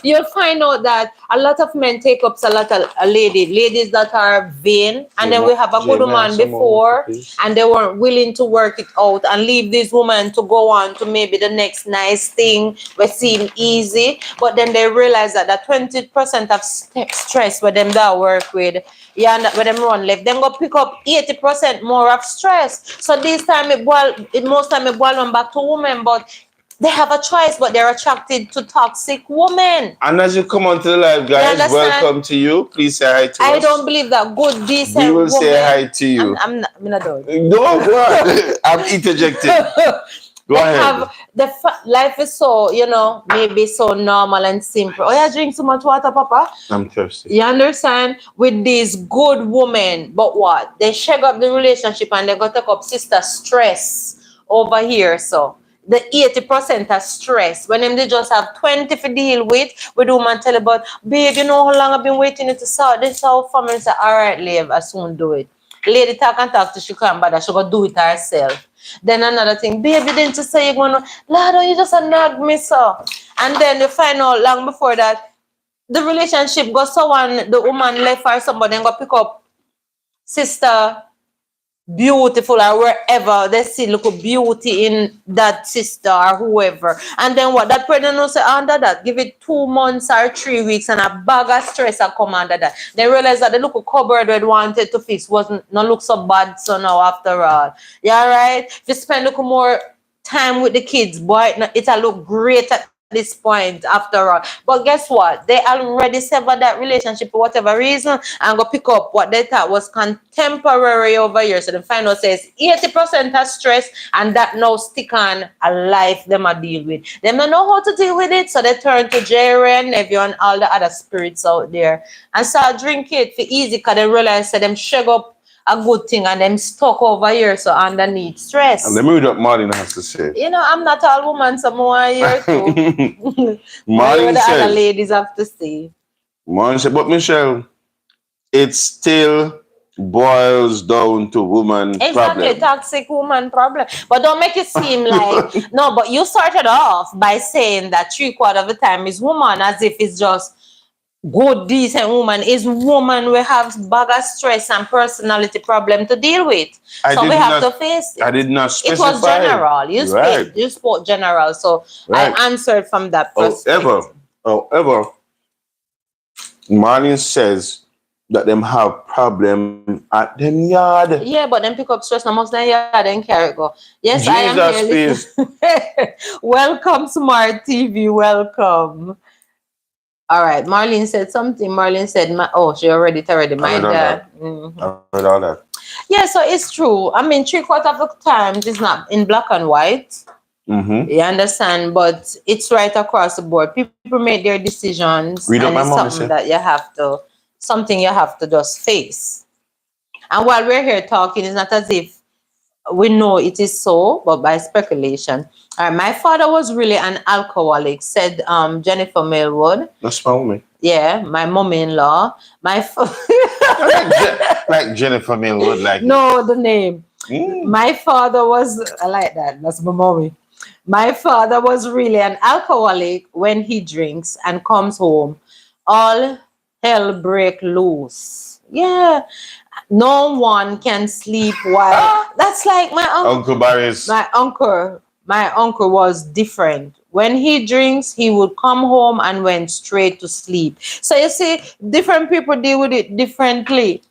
you'll find out that a lot of men take up a lot of ladies that are vain. And then we have a good woman before, and they weren't willing to work it out and leave this woman to go on to maybe the next nice thing which seem easy. But then they realize that 20% of stress with them that work with, with them run left, then go pick up 80% more of stress. So this time most time it boil back to women, but they have a choice, but they're attracted to toxic women. And as you come onto the live, guys, welcome to you. Please say hi to us. I don't believe that good, decent woman. We will say hi to you. I'm not doing. No, go on. I'm interjecting. Go ahead. Life is so, maybe so normal and simple. Oh, yeah, drink so much water, Papa. I'm thirsty. You understand? With these good women, but what? They shake up the relationship and they go take up sister stress over here. So the 80% are stress. When them they just have 20 to deal with woman tell about, babe, you know how long I've been waiting to sort this out for me. Say, all right, Liv, I soon do it. Lady talk and talk to she can't bother, she go do it herself. Then another thing, baby, didn't you say you're gonna, Lord, you just a nag me so. And then you find out long before that the relationship goes so on, the woman left for somebody and go pick up sister beautiful or wherever they see look beauty in that sister or whoever. And then what that person will say under that, give it 2 months or 3 weeks and a bag of stress will come under that. They realize that the look cupboard they wanted to fix wasn't not look so bad so now after all. Yeah, right? If you spend a little more time with the kids, boy, it'll look great at this point after all. But guess what? They already severed that relationship for whatever reason and go pick up what they thought was contemporary over here. So the final says 80% are stress and that now stick on a life them a deal with. Them don't know how to deal with it, so they turn to Jerry and Neville and all the other spirits out there and start drink it for easy because they realize that them shake up a good thing and them stuck over here so underneath stress. And let me read what Marlene has to say. I'm not all woman, so more here too. Marlene what the says, other ladies have to say. Marlene said, but Michelle, it still boils down to woman problem. Toxic woman problem. But don't make it seem like no, but you started off by saying that 3/4 of the time is woman as if it's just good, decent woman. Is woman we have bag of stress and personality problem to deal with. So we have to face it. I did not specify. It was general. You spoke general. So right. I answered from that perspective. However, Marlene says that them have problem at them yard. Yeah, but them pick up stress no most them yard and carry go. Yes, Jesus, I am here. Welcome, Smart TV. Welcome. All right, Marlene said something. Marlene said, she already my dad. Mm-hmm. I heard all that. Yeah, so it's true. I mean, 3/4 of the times it's not in black and white. Mm-hmm. You understand? But it's right across the board. People make their decisions. Read and it's something that you have to just face. And while we're here talking, it's not as if we know it is so, but by speculation. My father was really an alcoholic, said Jennifer Millwood. That's my woman. Yeah, my mom-in-law. Like Jennifer Millwood, like no, the name. My father was, I like that. That's my mommy. My father was really an alcoholic. When he drinks and comes home, all hell break loose. Yeah. No one can sleep while. That's like my uncle. My uncle was different. When he drinks, he would come home and went straight to sleep. So you see, different people deal with it differently.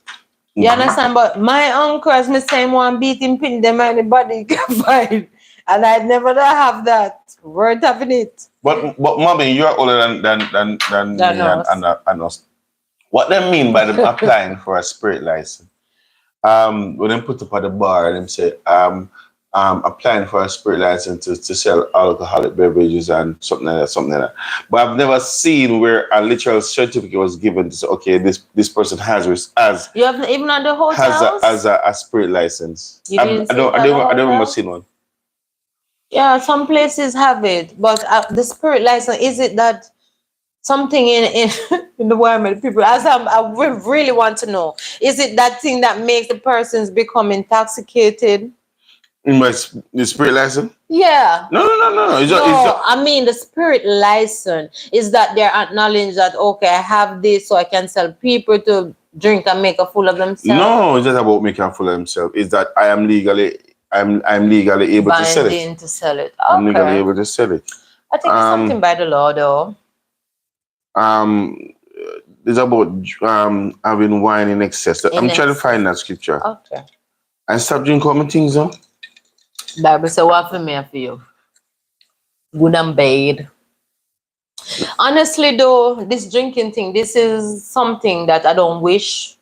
You understand? But my uncle, as me saying, one beating pin them anybody can find. And I'd never have that. Worth having it. But mommy, you're older than me and us. What they mean by them applying for a spirit license? When they put up at the bar and them say, applying for a spirit license to sell alcoholic beverages and something like that. But I've never seen where a literal certificate was given to say, okay, this person has you haven't even on the hotels? Has a spirit license. I don't remember seeing one. Yeah, some places have it, but the spirit license, is it that something in the world, people, as I really want to know, is it that thing that makes the persons become intoxicated? The spirit license? Yeah. No. I mean, the spirit license is that they're acknowledging that, okay, I have this so I can sell people to drink and make a fool of themselves. No, it's just about making a fool of themselves. It's that I am legally able to sell it. Okay. I'm legally able to sell it. I think it's something by the law, though. It's about having wine in excess. I'm trying to find that scripture. Okay. And stop drinking all my things, huh? Bible say what for me for you? Good and bad. Honestly, though, this drinking thing, this is something that I don't wish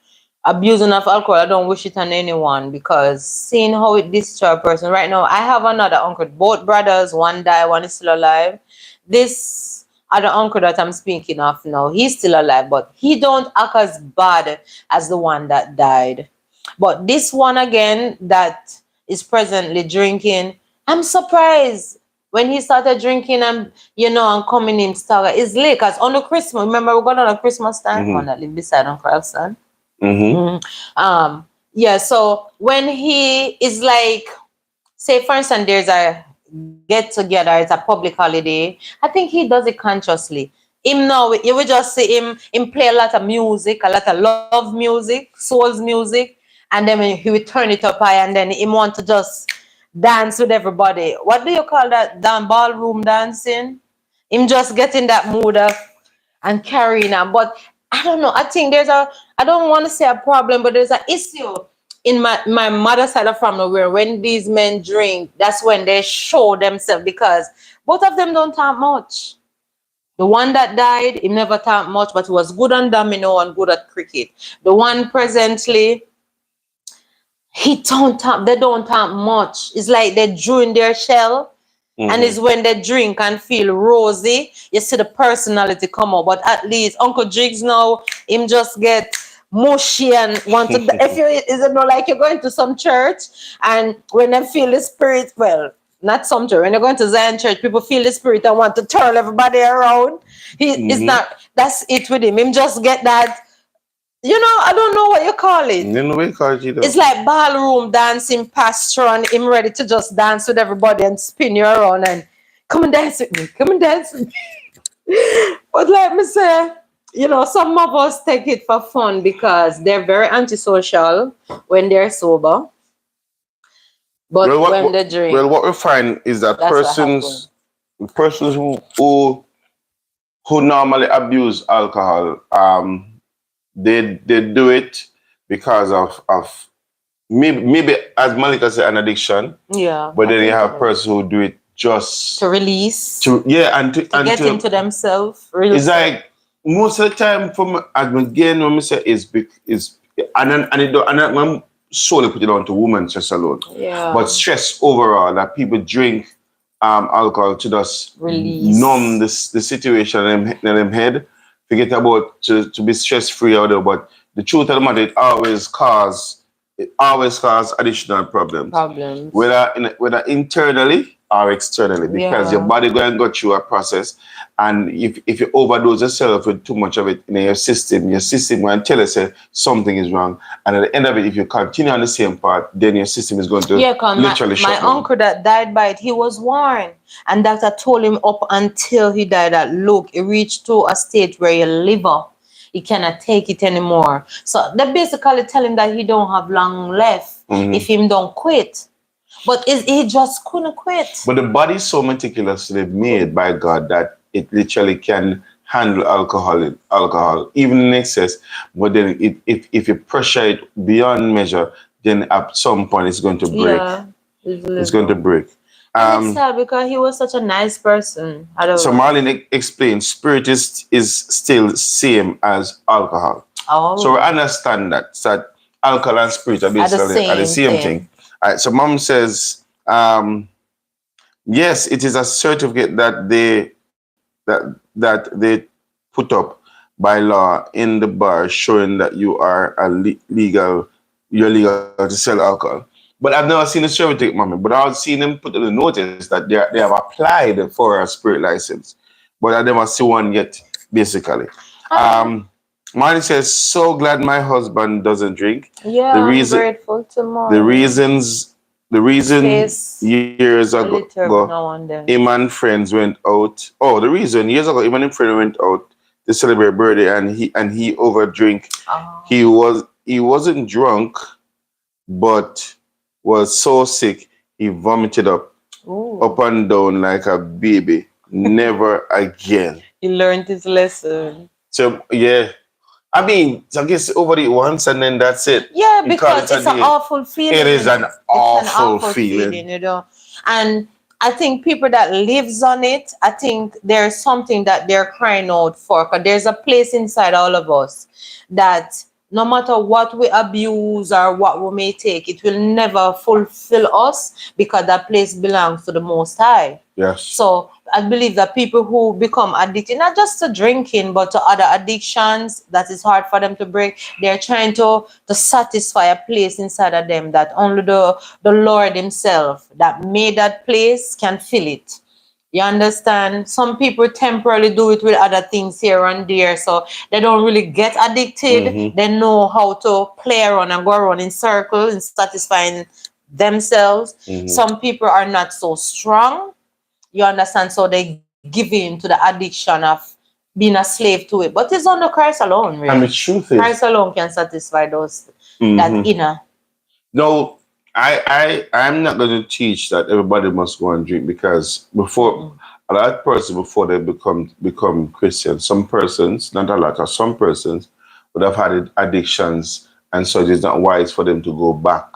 abusing of alcohol, I don't wish it on anyone because seeing how it destroys a person. Right now, I have another uncle, both brothers, one died, one is still alive. This other uncle that I'm speaking of now, he's still alive, but he don't act as bad as the one that died. But this one again that is presently drinking, I'm surprised when he started drinking and and coming in stagger. It's late because on the Christmas, remember we got on a Christmas time, one that live beside Uncle Elson. Yeah, so when he is like, say for instance, there's a get together, it's a public holiday, I think he does it consciously. Him now, you will just see him play a lot of music, a lot of love music, souls music, and then he will turn it up high and then he want to just dance with everybody. What do you call that? Ballroom dancing? Him just get in that mood of and carrying on. But I don't know. I think I don't want to say a problem, but there's an issue in my mother's side of family where when these men drink, that's when they show themselves because both of them don't talk much. The one that died, he never talked much, but he was good on domino and good at cricket. The one presently, they don't talk much. It's like they drew in their shell. And it's when they drink and feel rosy, you see the personality come out. But at least Uncle Jigs now, him just get mushy and want to. If you is it not like you're going to some church and when they feel the spirit, well, not some church. When you're going to Zion church, people feel the spirit and want to turn everybody around. He is not. That's it with him. Him just get that. I don't know what you call it. You know what you call it either. It's like ballroom dancing pastor and him ready to just dance with everybody and spin you around and come and dance with me. Come and dance with me. But let me say, some of us take it for fun because they're very antisocial when they're sober. But when they drink. Well, what we find is that persons who normally abuse alcohol, they do it because of maybe as Malika said, an addiction. Yeah. But then you have persons who do it just to release. To get into themselves. It's like most of the time again when we say is I'm solely put it on to women just alone. Yeah. But stress overall that people drink alcohol to just release. Numb the situation in them head. Forget about to be stress free out there, but the truth of the matter, it always cause additional problems. Whether internally or externally, because your body going to go through a process, and if you overdose yourself with too much of it in your system going to tell you say something is wrong, and at the end of it, if you continue on the same path, then your system is going to literally shut down. My uncle that died by it, he was warned, and doctor told him up until he died that look, he reached to a state where your liver, he cannot take it anymore. So they basically tell him that he don't have long left if him don't quit. But he just couldn't quit. But the body is so meticulously made by God that it literally can handle alcohol even in excess. But then if you pressure it beyond measure, then at some point it's going to break. Yeah, it's going to break. It's sad because he was such a nice person. So Marlene explained, spirit is still same as alcohol. Oh. So we understand that alcohol and spirit are basically the same thing. All right, so Mom says, yes, it is a certificate that they put up by law in the bar showing that you are legal to sell alcohol. But I've never seen a certificate, Mommy. But I've seen them put in the notice that they have applied for a spirit license, but I never see one yet. Basically, Marty says, so glad my husband doesn't drink. Yeah, I'm grateful to Mom. The reason years ago, him and friends went out. Oh, the reason years ago, him and friends went out to celebrate birthday, and he overdrink. Oh. He wasn't drunk, but was so sick he vomited up and down like a baby. Never again. He learned his lesson. So yeah. I mean, I guess over it once and then that's it. Yeah, because it's an awful feeling. It is an awful feeling. And I think people that lives on it, I think there's something that they're crying out for. Because there's a place inside all of us that no matter what we abuse or what we may take, it will never fulfill us because that place belongs to the Most High. Yes. So I believe that people who become addicted, not just to drinking, but to other addictions that is hard for them to break, they're trying to satisfy a place inside of them that only the Lord Himself that made that place can fill it. You understand? Some people temporarily do it with other things here and there, so they don't really get addicted. They know how to play around and go around in circles and satisfying themselves. Some people are not so strong. You understand? So they give in to the addiction of being a slave to it. But it's under Christ alone, really. And the truth is, Christ alone can satisfy those that inner. No, I'm not going to teach that everybody must go and drink, because before a lot of persons, before they become Christian, some persons, not a lot, or some persons would have had addictions, and so it is not wise for them to go back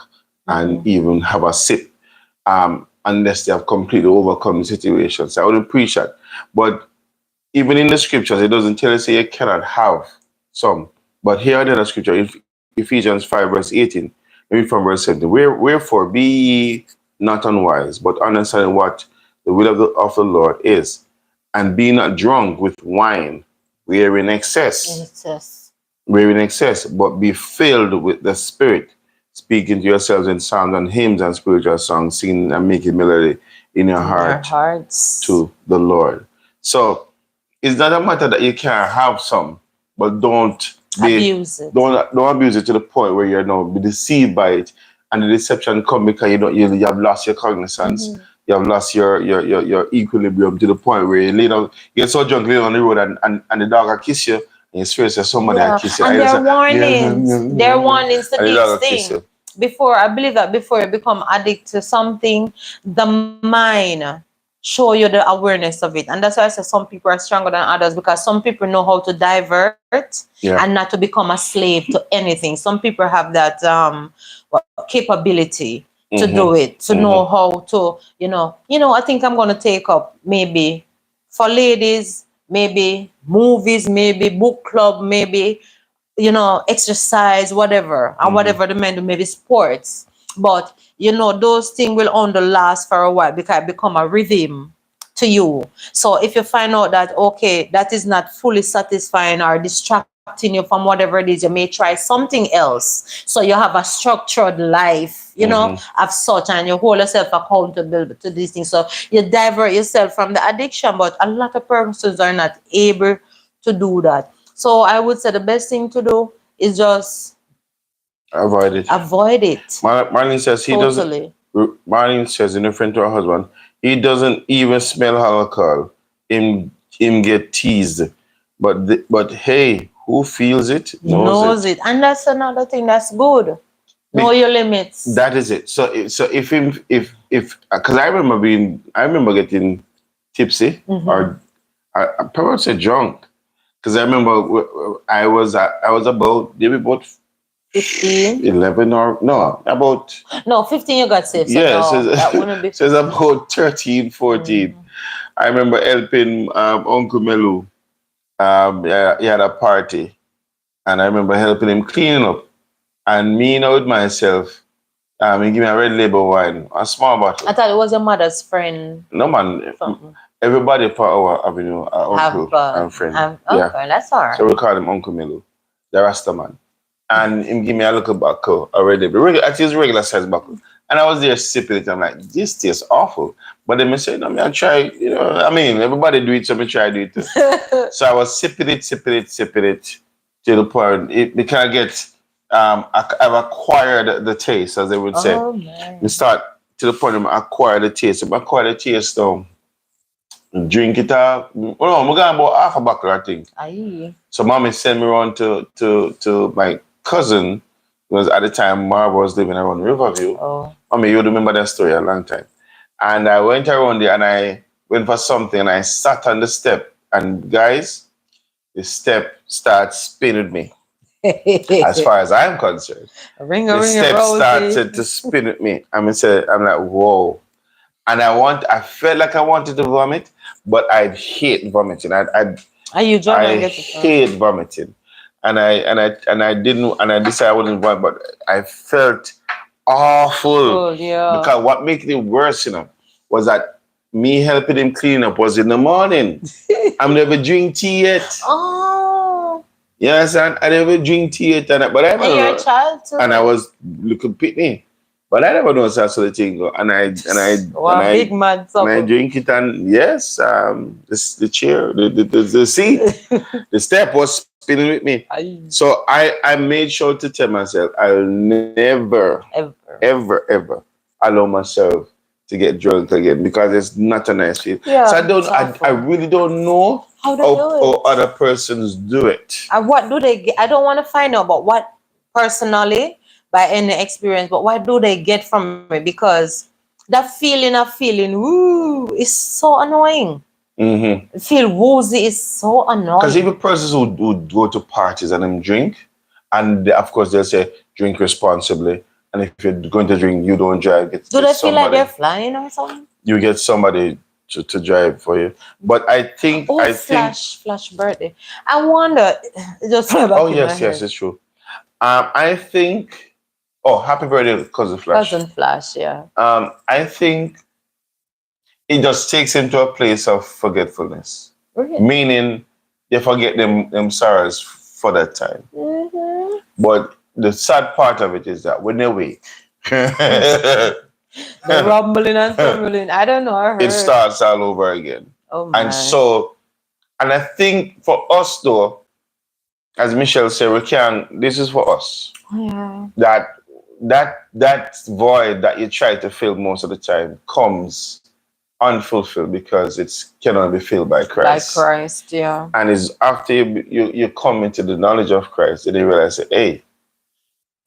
and even have a sip, unless they have completely overcome the situation. So I wouldn't preach that. But even in the scriptures, it doesn't tell us you cannot have some. But here in the scripture, Ephesians 5 verse 18, maybe from verse 17, wherefore be ye not unwise, but understanding what the will of the Lord is, and be not drunk with wine, wherein excess, but be filled with the Spirit, speaking to yourselves in psalms and hymns and spiritual songs, singing and making melody in your hearts to the Lord. So it's not a matter that you can't have some, but don't abuse it. Don't abuse it to the point where you're now be deceived by it, and the deception come because you have lost your cognizance, you have lost your equilibrium to the point where you get so drunk, lay on the road, and the dog will kiss you, and you swear to somebody will kiss you. And there are warnings to these things. I believe that before you become addicted to something, the mind show you the awareness of it. And that's why I say some people are stronger than others, because some people know how to divert and not to become a slave to anything. Some people have that capability to do it, to know how to, I think I'm going to take up maybe for ladies, maybe movies, maybe book club, maybe, exercise, whatever, and whatever the men do, maybe sports. But, those things will only last for a while because it become a rhythm to you. So if you find out that, okay, that is not fully satisfying or distracting you from whatever it is, you may try something else. So you have a structured life, of such, and you hold yourself accountable to these things. So you divert yourself from the addiction, but a lot of persons are not able to do that. So I would say the best thing to do is just avoid it. Marlene says Marlene says, in reference to her husband, he doesn't even smell alcohol. Him get teased, but hey, who feels it knows it. And that's another thing that's good. Know your limits. That is it. So if because I remember getting tipsy, or I probably say drunk, because I remember I was about maybe about 15, 11 or no, about 15 you got saved. So that wouldn't be. So it's about 13, 14. I remember helping Uncle Melu. He had a party, and I remember helping him cleaning up. And me, with myself, he gave me a red label wine, a small bottle. I thought it was your mother's friend. No, man. Everybody for our avenue, uncle and friend. Okay, that's all right. So we call him Uncle Melu, the Rasta man. And him give me a little buckle, a red label. Actually, it's regular size buckle. And I was there sipping it. I'm like, this tastes awful. But then I said, no, I try, everybody do it, so I try to do it too. So I was sipping it to the point, because I get, I've acquired the taste, as they would say. Oh, man. We start to the point where I acquire the taste. If I acquire the taste, drink it up. I'm going about half a buckle, I think. Aye. So mommy sent me around to my cousin, because at the time Marv was living around Riverview. Oh. Mommy, you remember that story a long time. And I went around there and I went for something and I sat on the step. And guys, the step starts spinning me. As far as I'm concerned. The step started to spin at me. I'm like, whoa. And I felt like I wanted to vomit, but I hate vomiting. I hate vomiting. I didn't, and I decided I wouldn't want, but I felt awful because what made it worse, was that me helping him clean up was in the morning. I'm never drink tea yet. Oh. Yes, and I never drink tea yet, but I and you're a child too. And I was looking pitney. But I never know such a thing. And I big man, and I drink it, and yes, the chair, the seat, the step was spinning with me. So I made sure to tell myself I'll never, ever allow myself to get drunk again, because it's not a nice feeling. Yeah, so I really don't know how other persons do it. And what do they get? I don't want to find out, but what personally, by any experience, but what do they get from it? Because that feeling of feeling woo is so annoying. Mm-hmm. Feel woozy is so annoying. Because even persons who go to parties and them drink, and of course they'll say drink responsibly. And if you're going to drink, you don't drive. Do they feel like they're flying or something? You get somebody to drive for you. But I think Flash birthday. I wonder. Just oh yes, it's true. I think. Oh, happy birthday, Cousin Flash. Cousin Flash, yeah. I think it just takes into a place of forgetfulness. Really? Meaning you forget them sorrows for that time. Mm-hmm. But the sad part of it is that when they wake, the rumbling and tumbling, I don't know. It starts all over again. Oh my. And I think for us though, as Michelle said, this is for us. Yeah. That void that you try to fill most of the time comes unfulfilled because it cannot be filled by Christ. By Christ, yeah. And it's after you come into the knowledge of Christ that you realize, hey,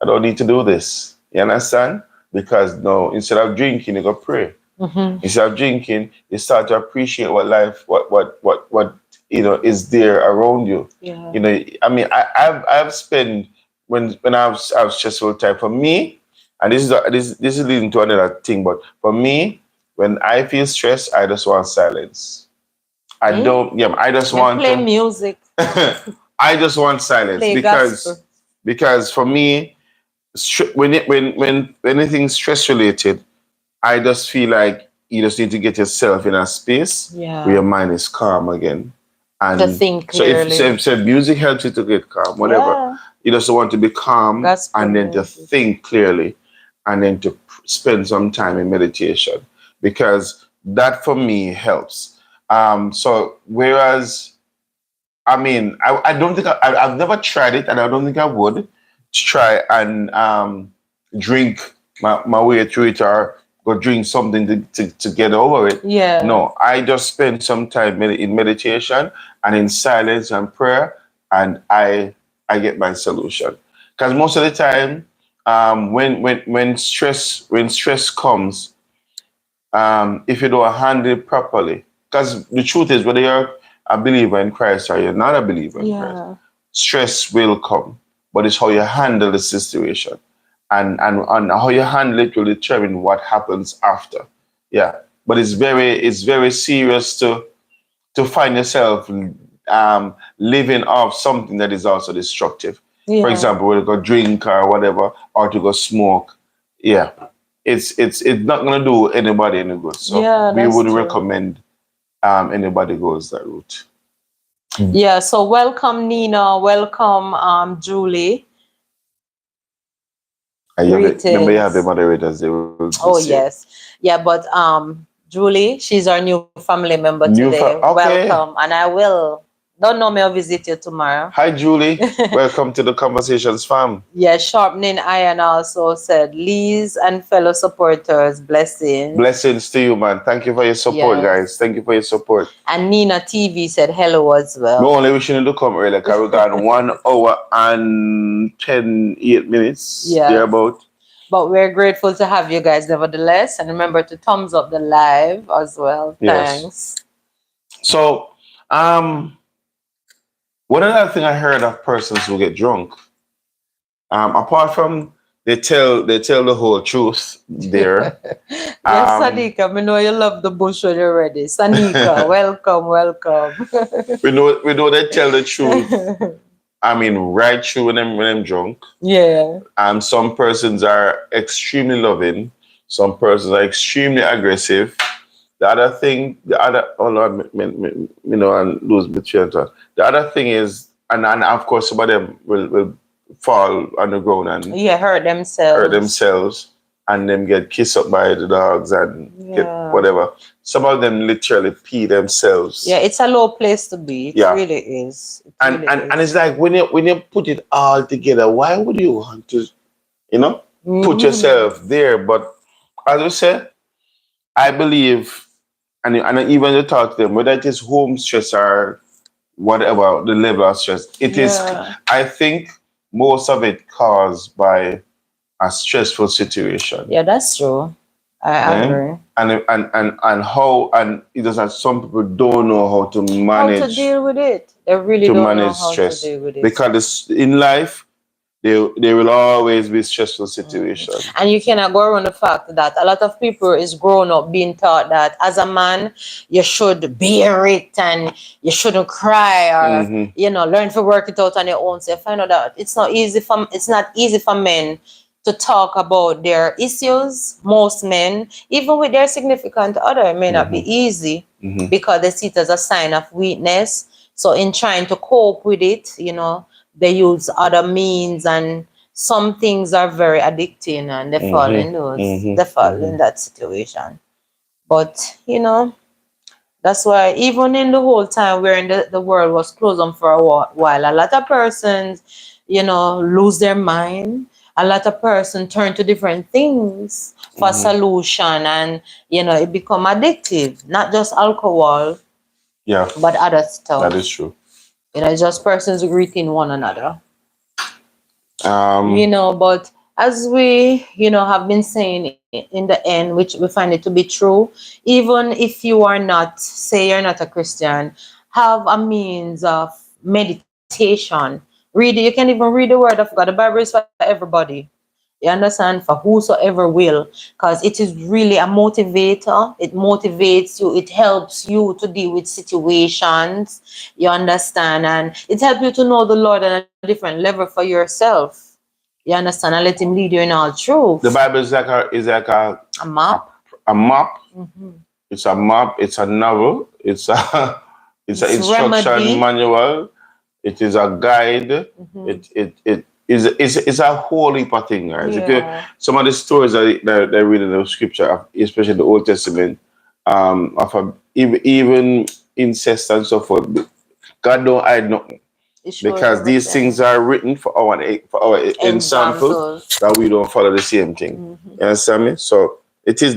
I don't need to do this. You understand? Because no, instead of drinking, you go pray. Mm-hmm. Instead of drinking, you start to appreciate what life, what is there around you. Yeah. I mean, I've spent when I was stressful time for me, and this is leading to another thing. But for me, when I feel stressed, I just want silence. I just want play music. I just want silence because for me, when anything's stress related, I just feel like you just need to get yourself in a space where your mind is calm again. And to think clearly. So if music helps you to get calm, whatever, you just want to be calm and then to think clearly and then to spend some time in meditation, because that for me helps. So whereas, I mean, I don't think I've never tried it, and I don't think I would try and drink my way through it or go drink something to get over it. Yeah. No, I just spend some time in meditation and in silence and prayer, and I get my solution. Because most of the time, when stress comes, if you don't handle it properly, because the truth is, whether you're a believer in Christ or you're not a believer in Christ, stress will come. But it's how you handle the situation. And how you handle it will determine what happens after. Yeah. But it's very serious to find yourself living off something that is also destructive. Yeah. For example, whether to go drink or whatever, or to go smoke. Yeah. It's not gonna do anybody any good. So we would recommend anybody goes that route. Yeah, so welcome Nina, welcome Julie. Remember you have the moderators. They will yes. Yeah, but Julie, she's our new family member today. Welcome. And I don't know me, I'll visit you tomorrow. Hi Julie. Welcome to the Conversations fam. Yeah, Sharpening Iron also said, Lee's and fellow supporters, blessings. Blessings to you, man. Thank you for your support, guys. Thank you for your support. And Nina TV said hello as well. No, only wishing you to come early, because we got 1 hour and 8 minutes. Yeah. Thereabout. But we're grateful to have you guys nevertheless. And remember to thumbs up the live as well. Thanks. So, one other thing I heard of persons who get drunk, apart from they tell the whole truth there. Yes, Sanika, I know you love the bush when you're ready. Sanika, welcome. we know they tell the truth. I mean, right through when I'm drunk. Yeah. Some persons are extremely loving. Some persons are extremely aggressive. The other thing, oh Lord, and lose between the other thing is, and of course, some of them will fall on the ground and hurt themselves, and then get kissed up by the dogs and get whatever. Some of them literally pee themselves. Yeah, it's a low place to be. It really is. And it's like when you put it all together, why would you want to, put yourself there? But as I said, I believe, and even to talk to them, whether it is home stress or whatever the level of stress, it is. I think most of it caused by a stressful situation. Yeah, that's true. I agree. And how it does that some people don't know how to manage how to deal with it. They really don't know how stress. to deal with it. Because in life there will always be stressful situations. And you cannot go around the fact that a lot of people is grown up being taught that as a man you should bear it and you shouldn't cry or learn to work it out on your own. So you find out that it's not easy for men to talk about their issues. Most men, even with their significant other, it may not be easy because they see it as a sign of weakness. So in trying to cope with it, they use other means, and some things are very addicting, and they fall in in that situation. But that's why even in the whole time wherein the world was closed on for a while, a lot of persons, lose their mind. A lot of persons turn to different things for solution, and it become addictive. Not just alcohol, but other stuff. That is true. Just persons greeting one another. But as we, have been saying in the end, which we find it to be true, even if you are not, say you're not a Christian, have a means of meditation. You can even read the word of God. The Bible is for everybody. You understand? For whosoever will, because it is really a motivator. It motivates you. It helps you to deal with situations. You understand? And it helps you to know the Lord on a different level for yourself. You understand? And let Him lead you in all truth. The Bible is like a map. A map. It's a map. It's a novel. It's an instruction manual. It is a guide. It's a whole heap of things, guys. Some of the stories that they read in the scripture, especially the Old Testament, even incest and so forth, God don't hide nothing. Because these things are written for our example, that we don't follow the same thing. You understand me? So it is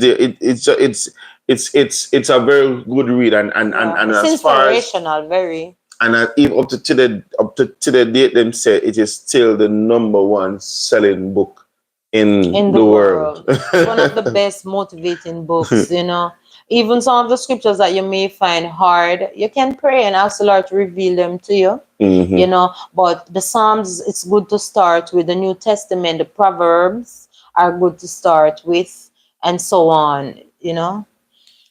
it's a very good read and it's as far as inspirational, very. And even up to the date, them say it is still the #1 selling book in the world. One of the best motivating books, Even some of the scriptures that you may find hard, you can pray and ask the Lord to reveal them to you. But the Psalms, it's good to start with. The New Testament, the Proverbs are good to start with, and so on,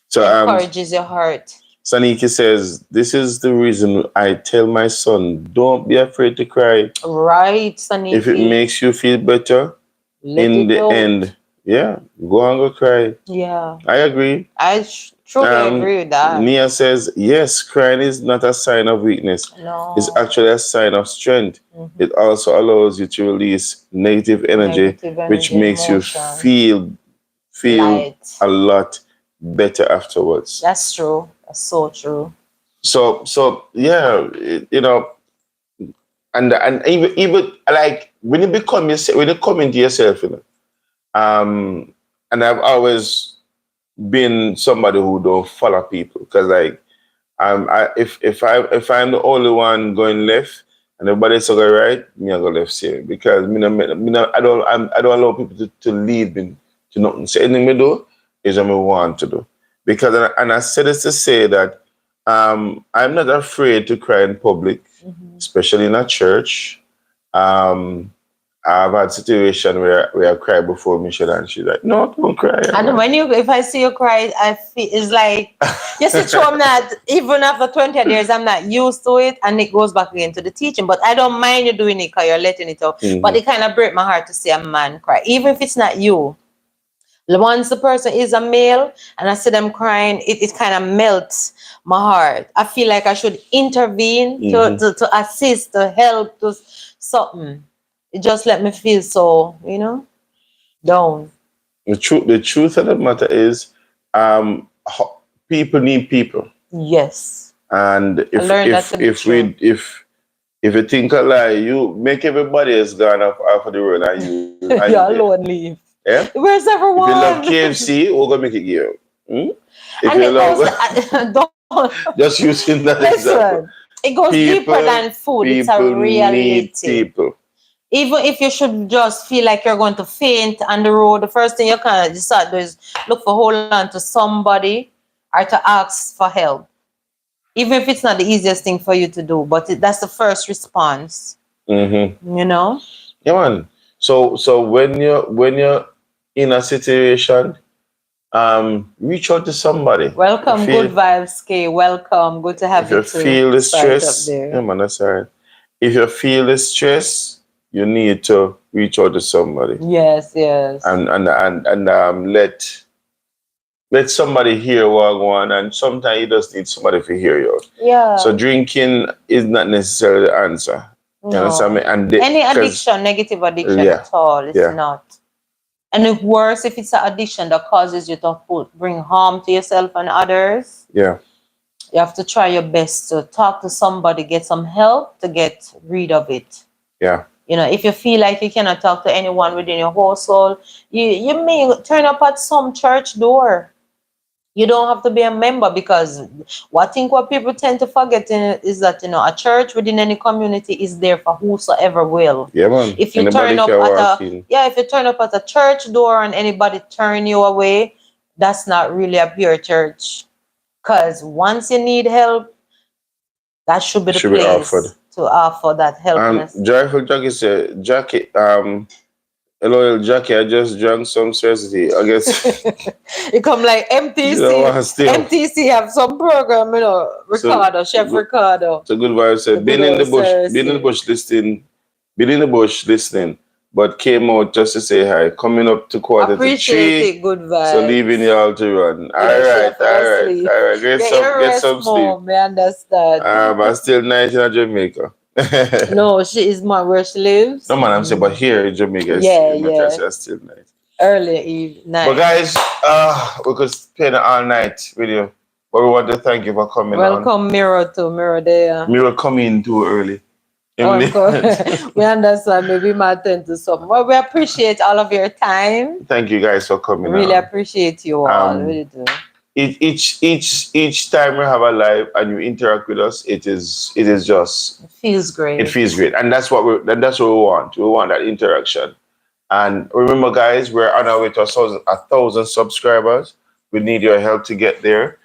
So encourages your heart. Saniki says, this is the reason I tell my son, don't be afraid to cry. Right, Saniki. If it makes you feel better, in the end, go and go cry. Yeah. I agree. I truly agree with that. Nia says, yes, crying is not a sign of weakness. No. It's actually a sign of strength. It also allows you to release negative energy, which makes you feel light. A lot better afterwards. That's true. That's so true. So yeah, and even like when you come into yourself, and I've always been somebody who don't follow people, because like if I'm the only one going left and everybody else going right, me I go left here, because I don't allow people to lead me to nothing. So anything me do is what I want to do. Because, and I said this to say that I'm not afraid to cry in public, especially in a church. I've had situation where I cried before Michelle, and she's like, "No, don't cry." And when if I see you cry, I feel it's like you see, true, I'm not even after 20 years, I'm not used to it, and it goes back again to the teaching. But I don't mind you doing it because you're letting it out. But it kind of breaks my heart to see a man cry, even if it's not you. Once the person is a male and I see them crying, it kind of melts my heart. I feel like I should intervene to assist, to help, to something. It just let me feel so, down. The truth of the matter is, people need people. Yes. And if you think a lie, you make everybody else gone off of the road and you you're alone leave. Yeah? Where's everyone? If you love KFC, we're gonna make it give. If and you love just using that example. It goes deeper than food. It's a reality. Need people. Even if you should just feel like you're going to faint on the road, the first thing you can decide do is look for hold on to somebody or to ask for help. Even if it's not the easiest thing for you to do, but that's the first response. You know? Yeah, man. So when you're in a situation, reach out to somebody. Welcome, Good Vibes, K. Welcome. Good to have you. If you feel the stress, yeah, man, that's all right. If you feel the stress, you need to reach out to somebody. Yes, yes. And let somebody hear what I want, and sometimes you just need somebody to hear you. Yeah. So drinking is not necessarily the answer. No. You understand me? And any addiction, negative addiction at all, it's not. And if worse, if it's an addiction that causes you to bring harm to yourself and others, you have to try your best to talk to somebody, get some help to get rid of it. Yeah. If you feel like you cannot talk to anyone within your household, you may turn up at some church door. You don't have to be a member, because what people tend to forget is that a church within any community is there for whosoever will. Yeah, man. If you turn up at a church door and anybody turn you away, that's not really a pure church. Because once you need help, that should be the place to offer that help. Joyful Jackie said, Jackie, hello, Jackie, I just drank some Cersei. I guess it come like MTC. MTC have some program, Ricardo, Chef Ricardo. It's a good vibe. Said, been in the bush listening, but came out just to say hi. Coming up to quarter Appreciate to 3. It, good vibe. So leaving you all to run. All right. Get some sleep. Me understand. I'm still night in Jamaica. No, she is more where she lives. No, man, I'm saying, but here in Jamaica, it's still night. Early night. But guys, we could spend all night with you. But we want to thank you for coming. Welcome, Mirror there. Mirror coming too early. Of course. We understand. Maybe might tend to something. Well, we appreciate all of your time. Thank you guys for coming. Really appreciate you all. Really do. Each time we have a live and you interact with us, it feels great. It feels great, and that's what we want. We want that interaction. And remember, guys, we're on our way to 1,000 subscribers. We need your help to get there.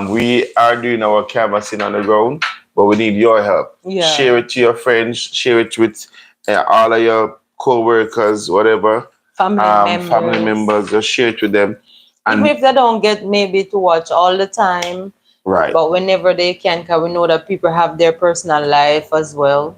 We are doing our canvassing on the ground, but we need your help. Yeah. Share it to your friends. Share it with all of your co-workers, whatever. Family members. Just share it with them. And even if they don't get maybe to watch all the time, right? But whenever they can, because we know that people have their personal life as well.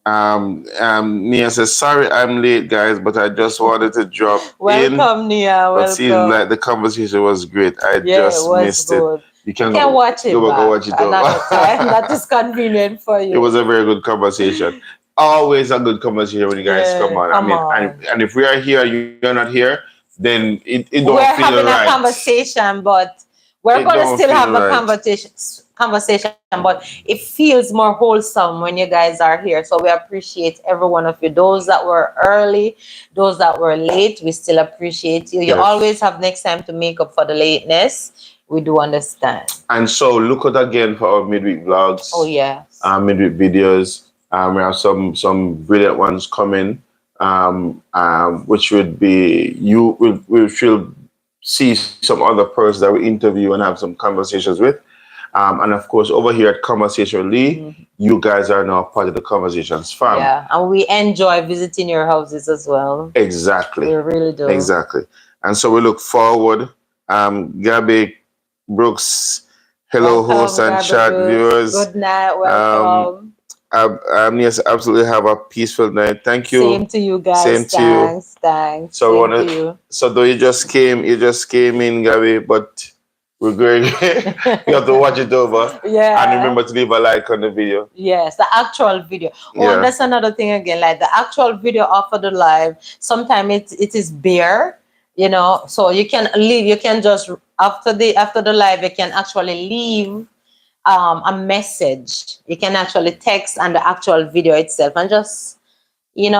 Nia says, sorry I'm late, guys, but I just wanted to drop Welcome, Nia. Welcome. But seems like the conversation was great. I just missed it. You can watch it. Go watch it. Another time. That is convenient for you. It was a very good conversation. Always a good conversation when you guys come on. And if we are here, you're not here, then it don't feel right. We're having a conversation, but we're going to still have a conversation, but it feels more wholesome when you guys are here. So we appreciate every one of you. Those that were early, those that were late, we still appreciate you. You always have next time to make up for the lateness. We do understand. And so look out again for our midweek vlogs. Oh, yeah. Midweek videos. We have some brilliant ones coming. Which would be we should see some other person that we interview and have some conversations with, and of course over here at Conversation Lee, you guys are now part of the conversations, fam. Yeah, and we enjoy visiting your houses as well. Exactly. We really do. Exactly. And so we look forward. Gabby Brooks, hello, Welcome, hosts and Gabby chat Brooks. viewers. Good night. Welcome. Yes, absolutely have a peaceful night. Thank you. Same to you guys. Same to you. Thanks. So Same to you. So though you just came in, Gabby, but we're going. You have to watch it over. Yeah. And remember to leave a like on the video. Yes, the actual video. Oh, and that's another thing again. Like the actual video after the live, sometimes it is bare, you know. So you can leave. You can just after the live, you can actually leave a message. You can actually text and the actual video itself, and just say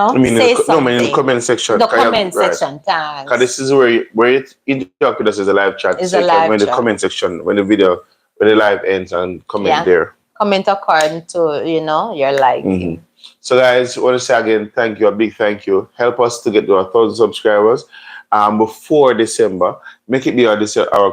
something. In the comment section. The comment section, thanks. Because this is where you interact with us as a live chat. It's a live chat. The comment section, when the live ends, and comment there. Comment according to your liking. Mm-hmm. So guys, I want to say again, thank you, a big thank you. Help us to get to 1,000 subscribers before December. Make it be our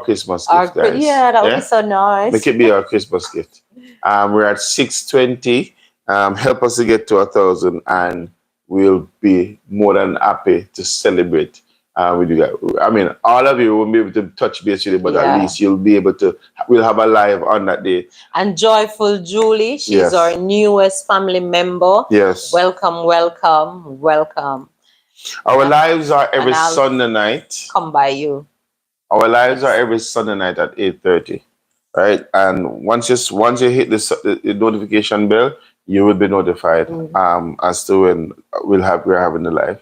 Christmas gift, guys. Yeah, that would be so nice. Make it be our Christmas gift. We're at 620. Help us to get to 1,000, and we'll be more than happy to celebrate with you guys. I mean, all of you won't be able to touch base with you, but at least you'll be able to. We'll have a live on that day. And Joyful Julie, she's our newest family member. Yes. Welcome. Our lives are every Sunday night. Come by you. Our lives are every Sunday night at 8:30, right? And once you hit the notification bell, you will be notified as to when we're having the live.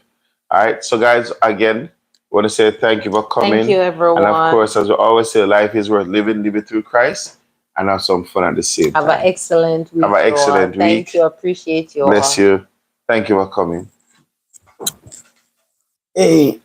All right. So guys, again, I want to say thank you for coming. Thank you, everyone. And of course, as we always say, life is worth living. Live it through Christ, and have some fun at the same time. Have an excellent week. Thank you. Appreciate you. Bless you. Thank you for coming. Hey.